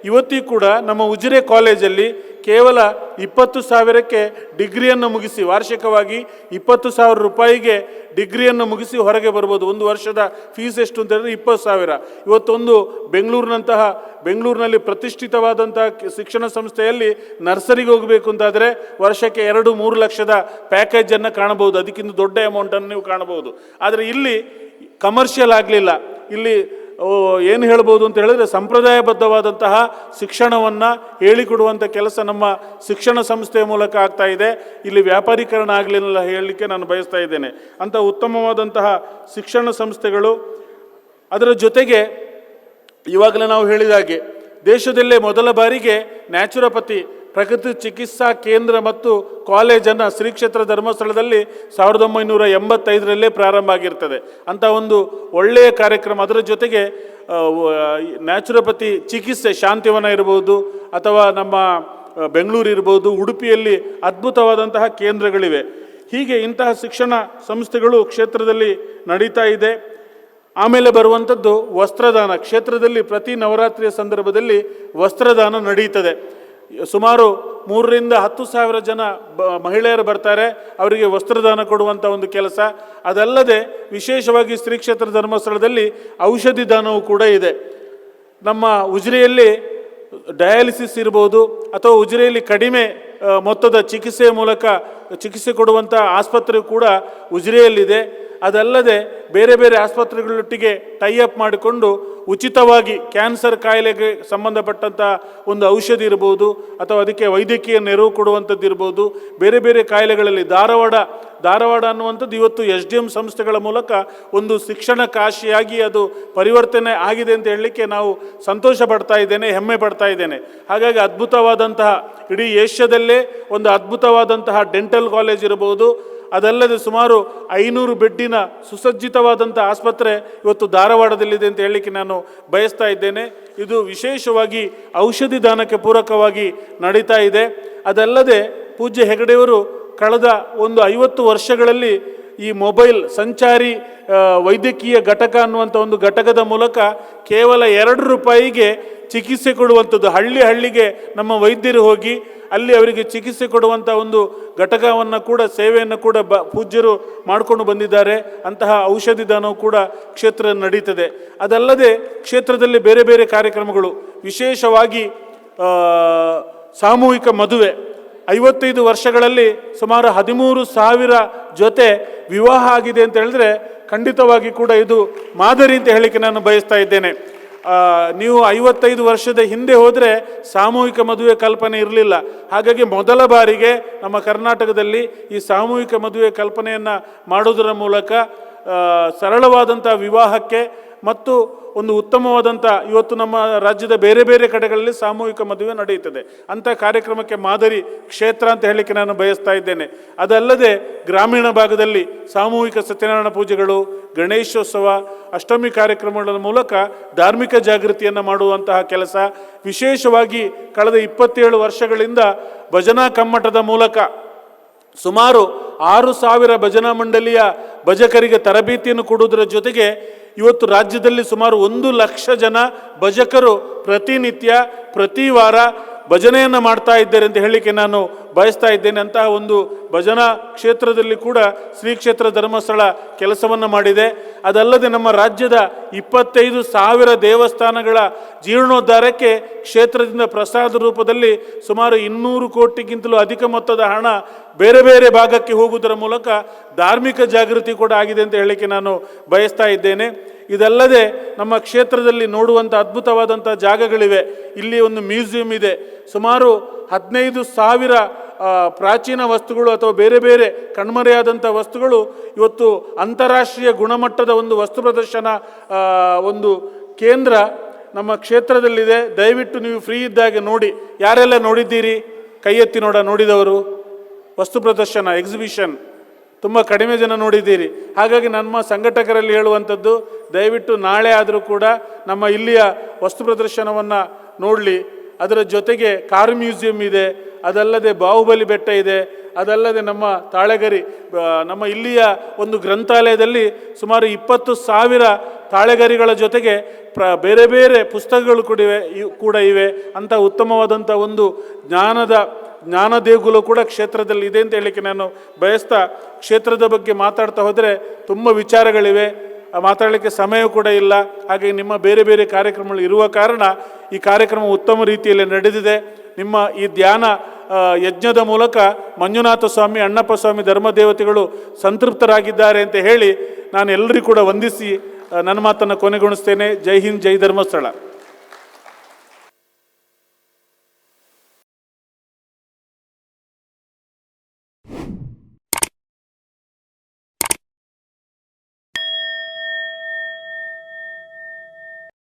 ಇವತ್ತಿಗೂ ಕೂಡ ನಮ್ಮ ಉಜಿರೆ ಕಾಲೇಜಲ್ಲಿ ಕೇವಲ 20,000ಕ್ಕೆ ಡಿಗ್ರಿಯನ್ನು ಮುಗಿಸಿ, ವಾರ್ಷಿಕವಾಗಿ 20,000 ರೂಪಾಯಿಗೆ ಡಿಗ್ರಿಯನ್ನು ಮುಗಿಸಿ ಹೊರಗೆ ಬರ್ಬೋದು. 1 ವರ್ಷದ ಫೀಸ್ ಎಷ್ಟು ಅಂತ ಹೇಳಿದ್ರೆ 20,000. ಇವತ್ತೊಂದು ಬೆಂಗಳೂರಿನಲ್ಲಿ ಪ್ರತಿಷ್ಠಿತವಾದಂತಹ ಶಿಕ್ಷಣ ಸಂಸ್ಥೆಯಲ್ಲಿ ನರ್ಸರಿಗೆ ಹೋಗಬೇಕು ಅಂತಾದರೆ ವರ್ಷಕ್ಕೆ 2-3 ಲಕ್ಷದ ಪ್ಯಾಕೇಜನ್ನು ಕಾಣಬಹುದು. ಅದಕ್ಕಿಂತ ದೊಡ್ಡ ಅಮೌಂಟನ್ನು ನೀವು ಕಾಣಬಹುದು. ಆದರೆ ಇಲ್ಲಿ ಕಮರ್ಷಿಯಲ್ ಆಗಲಿಲ್ಲ. ಇಲ್ಲಿ ಏನು ಹೇಳ್ಬೋದು ಅಂತ ಹೇಳಿದ್ರೆ, ಸಂಪ್ರದಾಯಬದ್ಧವಾದಂತಹ ಶಿಕ್ಷಣವನ್ನು ಹೇಳಿಕೊಡುವಂಥ ಕೆಲಸ ನಮ್ಮ ಶಿಕ್ಷಣ ಸಂಸ್ಥೆಯ ಮೂಲಕ ಆಗ್ತಾ ಇದೆ. ಇಲ್ಲಿ ವ್ಯಾಪಾರೀಕರಣ ಆಗಲಿಲ್ಲ ಹೇಳಲಿಕ್ಕೆ ನಾನು ಬಯಸ್ತಾ ಇದ್ದೇನೆ. ಅಂಥ ಉತ್ತಮವಾದಂತಹ ಶಿಕ್ಷಣ ಸಂಸ್ಥೆಗಳು. ಅದರ ಜೊತೆಗೆ ಇವಾಗಲೇ ನಾವು ಹೇಳಿದಾಗೆ ದೇಶದಲ್ಲೇ ಮೊದಲ ಬಾರಿಗೆ ನ್ಯಾಚುರೋಪತಿ ಪ್ರಕೃತಿ ಚಿಕಿತ್ಸಾ ಕೇಂದ್ರ ಮತ್ತು ಕಾಲೇಜನ್ನು ಶ್ರೀ ಕ್ಷೇತ್ರ ಧರ್ಮಸ್ಥಳದಲ್ಲಿ 1985ರಲ್ಲೇ ಪ್ರಾರಂಭ ಆಗಿರ್ತದೆ. ಅಂಥ ಒಂದು ಒಳ್ಳೆಯ ಕಾರ್ಯಕ್ರಮ. ಅದರ ಜೊತೆಗೆ ನ್ಯಾಚುರೋಪತಿ ಚಿಕಿತ್ಸೆ ಶಾಂತಿವನ ಇರ್ಬೋದು, ಅಥವಾ ನಮ್ಮ ಬೆಂಗಳೂರು ಇರ್ಬೋದು, ಉಡುಪಿಯಲ್ಲಿ ಅದ್ಭುತವಾದಂತಹ ಕೇಂದ್ರಗಳಿವೆ. ಹೀಗೆ ಇಂತಹ ಶಿಕ್ಷಣ ಸಂಸ್ಥೆಗಳು ಕ್ಷೇತ್ರದಲ್ಲಿ ನಡೀತಾ ಇದೆ. ಆಮೇಲೆ ಬರುವಂಥದ್ದು ವಸ್ತ್ರದಾನ. ಕ್ಷೇತ್ರದಲ್ಲಿ ಪ್ರತಿ ನವರಾತ್ರಿಯ ಸಂದರ್ಭದಲ್ಲಿ ವಸ್ತ್ರದಾನ ನಡೀತದೆ. ಸುಮಾರು 3,000-10,000 ಜನ ಮಹಿಳೆಯರು ಬರ್ತಾರೆ. ಅವರಿಗೆ ವಸ್ತ್ರದಾನ ಕೊಡುವಂಥ ಒಂದು ಕೆಲಸ. ಅದಲ್ಲದೆ ವಿಶೇಷವಾಗಿ ಶ್ರೀ ಕ್ಷೇತ್ರ ಧರ್ಮಸ್ಥಳದಲ್ಲಿ ಔಷಧಿ ದಾನವೂ ಕೂಡ ಇದೆ. ನಮ್ಮ ಉಜಿರೆಯಲ್ಲಿ ಡಯಾಲಿಸಿಸ್ ಇರ್ಬೋದು, ಅಥವಾ ಉಜಿರೆಯಲ್ಲಿ ಕಡಿಮೆ ಮೊತ್ತದ ಚಿಕಿತ್ಸೆಯ ಮೂಲಕ ಚಿಕಿತ್ಸೆ ಕೊಡುವಂಥ ಆಸ್ಪತ್ರೆ ಕೂಡ ಉಜಿರೆಯಲ್ಲಿದೆ. ಅದಲ್ಲದೆ ಬೇರೆ ಬೇರೆ ಆಸ್ಪತ್ರೆಗಳೊಟ್ಟಿಗೆ ಟೈಅಪ್ ಮಾಡಿಕೊಂಡು ಉಚಿತವಾಗಿ ಕ್ಯಾನ್ಸರ್ ಕಾಯಿಲೆಗೆ ಸಂಬಂಧಪಟ್ಟಂಥ ಒಂದು ಔಷಧಿ ಇರ್ಬೋದು, ಅಥವಾ ಅದಕ್ಕೆ ವೈದ್ಯಕೀಯ ನೆರವು ಕೊಡುವಂಥದ್ದು ಇರ್ಬೋದು. ಬೇರೆ ಬೇರೆ ಕಾಯಿಲೆಗಳಲ್ಲಿ ಧಾರವಾಡ ಅನ್ನುವಂಥದ್ದು ಇವತ್ತು SDM ಸಂಸ್ಥೆಗಳ ಮೂಲಕ ಒಂದು ಶಿಕ್ಷಣ ಕಾಶಿಯಾಗಿ ಅದು ಪರಿವರ್ತನೆ ಆಗಿದೆ ಅಂತ ಹೇಳಲಿಕ್ಕೆ ನಾವು ಸಂತೋಷ ಪಡ್ತಾ ಇದ್ದೇನೆ, ಹೆಮ್ಮೆ ಪಡ್ತಾ ಇದ್ದೇನೆ. ಹಾಗಾಗಿ ಅದ್ಭುತವಾದಂತಹ, ಇಡೀ ಏಷ್ಯಾದಲ್ಲೇ ಒಂದು ಅದ್ಭುತವಾದಂತಹ ಡೆಂಟಲ್ ಕಾಲೇಜ್ ಇರ್ಬೋದು. ಅದಲ್ಲದೆ ಸುಮಾರು 500 ಬೆಡ್ಡಿನ ಸುಸಜ್ಜಿತವಾದಂಥ ಆಸ್ಪತ್ರೆ ಇವತ್ತು ಧಾರವಾಡದಲ್ಲಿದೆ ಅಂತ ಹೇಳಲಿಕ್ಕೆ ನಾನು ಬಯಸ್ತಾ ಇದ್ದೇನೆ. ಇದು ವಿಶೇಷವಾಗಿ ಔಷಧಿ ದಾನಕ್ಕೆ ಪೂರಕವಾಗಿ ನಡೀತಾ ಇದೆ. ಅದಲ್ಲದೆ ಪೂಜ್ಯ ಹೆಗಡೆಯವರು ಕಳೆದ ಒಂದು 50 ವರ್ಷಗಳಲ್ಲಿ ಈ ಮೊಬೈಲ್ ಸಂಚಾರಿ ವೈದ್ಯಕೀಯ ಘಟಕ ಅನ್ನುವಂಥ ಒಂದು ಘಟಕದ ಮೂಲಕ ಕೇವಲ 2 ರೂಪಾಯಿಗೆ ಚಿಕಿತ್ಸೆ ಕೊಡುವಂಥದ್ದು. ಹಳ್ಳಿಗೆ ನಮ್ಮ ವೈದ್ಯರು ಹೋಗಿ ಅಲ್ಲಿ ಅವರಿಗೆ ಚಿಕಿತ್ಸೆ ಕೊಡುವಂಥ ಒಂದು ಘಟಕವನ್ನು ಕೂಡ, ಸೇವೆಯನ್ನು ಕೂಡ ಪೂಜ್ಯರು ಮಾಡಿಕೊಂಡು ಬಂದಿದ್ದಾರೆ. ಅಂತಹ ಔಷಧಿ ದಾನವು ಕೂಡ ಕ್ಷೇತ್ರ ನಡೀತದೆ. ಅದಲ್ಲದೆ ಕ್ಷೇತ್ರದಲ್ಲಿ ಬೇರೆ ಬೇರೆ ಕಾರ್ಯಕ್ರಮಗಳು, ವಿಶೇಷವಾಗಿ ಸಾಮೂಹಿಕ ಮದುವೆ. 55 ವರ್ಷಗಳಲ್ಲಿ ಸುಮಾರು 13,000 ಜೊತೆ ವಿವಾಹ ಆಗಿದೆ ಅಂತ ಹೇಳಿದ್ರೆ ಖಂಡಿತವಾಗಿ ಕೂಡ ಇದು ಮಾದರಿ ಅಂತ ಹೇಳಲಿಕ್ಕೆ ನಾನು ಬಯಸ್ತಾ ಇದ್ದೇನೆ. ನೀವು 55 ವರ್ಷದ ಹಿಂದೆ ಹೋದರೆ ಸಾಮೂಹಿಕ ಮದುವೆ ಕಲ್ಪನೆ ಇರಲಿಲ್ಲ. ಹಾಗಾಗಿ ಮೊದಲ ಬಾರಿಗೆ ನಮ್ಮ ಕರ್ನಾಟಕದಲ್ಲಿ ಈ ಸಾಮೂಹಿಕ ಮದುವೆ ಕಲ್ಪನೆಯನ್ನು ಮಾಡೋದರ ಮೂಲಕ ಸರಳವಾದಂಥ ವಿವಾಹಕ್ಕೆ ಮತ್ತು ಒಂದು ಉತ್ತಮವಾದಂಥ, ಇವತ್ತು ನಮ್ಮ ರಾಜ್ಯದ ಬೇರೆ ಬೇರೆ ಕಡೆಗಳಲ್ಲಿ ಸಾಮೂಹಿಕ ಮದುವೆ ನಡೆಯುತ್ತದೆ. ಅಂಥ ಕಾರ್ಯಕ್ರಮಕ್ಕೆ ಮಾದರಿ ಕ್ಷೇತ್ರ ಅಂತ ಹೇಳಲಿಕ್ಕೆ ನಾನು ಬಯಸ್ತಾ ಇದ್ದೇನೆ. ಅದಲ್ಲದೆ ಗ್ರಾಮೀಣ ಭಾಗದಲ್ಲಿ ಸಾಮೂಹಿಕ ಸತ್ಯನಾರಾಯಣ ಪೂಜೆಗಳು, ಗಣೇಶೋತ್ಸವ, ಅಷ್ಟಮಿ ಕಾರ್ಯಕ್ರಮಗಳ ಮೂಲಕ ಧಾರ್ಮಿಕ ಜಾಗೃತಿಯನ್ನು ಮಾಡುವಂತಹ ಕೆಲಸ. ವಿಶೇಷವಾಗಿ ಕಳೆದ 27 ವರ್ಷಗಳಿಂದ ಭಜನಾ ಕಮ್ಮಟದ ಮೂಲಕ ಸುಮಾರು 6,000 ಭಜನಾ ಮಂಡಳಿಯ ಭಜಕರಿಗೆ ತರಬೇತಿಯನ್ನು ಕೊಡುವುದರ ಜೊತೆಗೆ ಇವತ್ತು ರಾಜ್ಯದಲ್ಲಿ ಸುಮಾರು 1 ಲಕ್ಷ ಜನ ಭಜಕರು ಪ್ರತಿನಿತ್ಯ ಪ್ರತಿ ವಾರ ಭಜನೆಯನ್ನು ಮಾಡ್ತಾ ಇದ್ದಾರೆ ಅಂತ ಹೇಳಲಿಕ್ಕೆ ನಾನು ಬಯಸ್ತಾ ಇದ್ದೇನೆ. ಅಂತಹ ಒಂದು ಭಜನಾ ಕ್ಷೇತ್ರದಲ್ಲಿ ಕೂಡ ಶ್ರೀ ಕ್ಷೇತ್ರ ಧರ್ಮಸ್ಥಳ ಕೆಲಸವನ್ನು ಮಾಡಿದೆ. ಅದಲ್ಲದೆ ನಮ್ಮ ರಾಜ್ಯದ 25,000 ದೇವಸ್ಥಾನಗಳ ಜೀರ್ಣೋದ್ಧಾರಕ್ಕೆ ಕ್ಷೇತ್ರದಿಂದ ಪ್ರಸಾದ ರೂಪದಲ್ಲಿ ಸುಮಾರು 200 ಕೋಟಿಗಿಂತಲೂ ಅಧಿಕ ಮೊತ್ತದ ಹಣ ಬೇರೆ ಬೇರೆ ಭಾಗಕ್ಕೆ ಹೋಗುವುದರ ಮೂಲಕ ಧಾರ್ಮಿಕ ಜಾಗೃತಿ ಕೂಡ ಆಗಿದೆ ಅಂತ ಹೇಳಲಿಕ್ಕೆ ನಾನು ಬಯಸ್ತಾ ಇದ್ದೇನೆ. ಇದಲ್ಲದೆ ನಮ್ಮ ಕ್ಷೇತ್ರದಲ್ಲಿ ನೋಡುವಂಥ ಅದ್ಭುತವಾದಂಥ ಜಾಗಗಳಿವೆ. ಇಲ್ಲಿ ಒಂದು ಮ್ಯೂಸಿಯಂ ಇದೆ. ಸುಮಾರು 15,000 ಪ್ರಾಚೀನ ವಸ್ತುಗಳು ಅಥವಾ ಬೇರೆ ಬೇರೆ ಕಣ್ಮರೆಯಾದಂಥ ವಸ್ತುಗಳು ಇವತ್ತು ಅಂತಾರಾಷ್ಟ್ರೀಯ ಗುಣಮಟ್ಟದ ಒಂದು ವಸ್ತು ಪ್ರದರ್ಶನ ಒಂದು ಕೇಂದ್ರ ನಮ್ಮ ಕ್ಷೇತ್ರದಲ್ಲಿದೆ. ದಯವಿಟ್ಟು ನೀವು ಫ್ರೀ ಇದ್ದಾಗೆ ನೋಡಿ. ಯಾರೆಲ್ಲ ನೋಡಿದ್ದೀರಿ? ಕೈ ಎತ್ತಿ ನೋಡಿದವರು. ವಸ್ತು ಪ್ರದರ್ಶನ ಎಕ್ಸಿಬಿಷನ್ ತುಂಬ ಕಡಿಮೆ ಜನ ನೋಡಿದ್ದೀರಿ. ಹಾಗಾಗಿ ನಮ್ಮ ಸಂಘಟಕರಲ್ಲಿ ಹೇಳುವಂಥದ್ದು, ದಯವಿಟ್ಟು ನಾಳೆ ಆದರೂ ಕೂಡ ನಮ್ಮ ಇಲ್ಲಿಯ ವಸ್ತು ಪ್ರದರ್ಶನವನ್ನು ನೋಡಲಿ. ಅದರ ಜೊತೆಗೆ ಕಾರು ಮ್ಯೂಸಿಯಂ ಇದೆ, ಅದಲ್ಲದೆ ಬಾಹುಬಲಿ ಬೆಟ್ಟ ಇದೆ, ಅದಲ್ಲದೆ ನಮ್ಮ ತಾಳೆಗರಿ ನಮ್ಮ ಇಲ್ಲಿಯ ಒಂದು ಗ್ರಂಥಾಲಯದಲ್ಲಿ ಸುಮಾರು 20,000 ತಾಳೆಗರಿಗಳ ಜೊತೆಗೆ ಬೇರೆ ಬೇರೆ ಪುಸ್ತಕಗಳು ಕೂಡ ಇವೆ. ಅಂಥ ಉತ್ತಮವಾದಂಥ ಒಂದು ಜ್ಞಾನ ದೇಗುಲ ಕೂಡ ಕ್ಷೇತ್ರದಲ್ಲಿ ಇದೆ ಅಂತ ಹೇಳಲಿಕ್ಕೆ ನಾನು ಬಯಸ್ತಾ, ಕ್ಷೇತ್ರದ ಬಗ್ಗೆ ಮಾತಾಡ್ತಾ ಹೋದರೆ ತುಂಬ ವಿಚಾರಗಳಿವೆ, ಮಾತಾಡಲಿಕ್ಕೆ ಸಮಯ ಕೂಡ ಇಲ್ಲ. ಹಾಗೆ ನಿಮ್ಮ ಬೇರೆ ಬೇರೆ ಕಾರ್ಯಕ್ರಮಗಳು ಇರುವ ಕಾರಣ ಈ ಕಾರ್ಯಕ್ರಮ ಉತ್ತಮ ರೀತಿಯಲ್ಲಿ ನಡೆದಿದೆ. ನಿಮ್ಮ ಈ ಧ್ಯಾನ ಯಜ್ಞದ ಮೂಲಕ ಮಂಜುನಾಥ ಸ್ವಾಮಿ, ಅಣ್ಣಪ್ಪ ಸ್ವಾಮಿ ಧರ್ಮದೇವತೆಗಳು ಸಂತೃಪ್ತರಾಗಿದ್ದಾರೆ ಅಂತ ಹೇಳಿ ನಾನು ಎಲ್ಲರಿಗೂ ಕೂಡ ವಂದಿಸಿ ನನ್ನ ಮಾತನ್ನು ಕೊನೆಗೊಳಿಸ್ತೇನೆ. ಜೈ ಹಿಂದ್, ಜೈ ಧರ್ಮಸ್ಥಳ.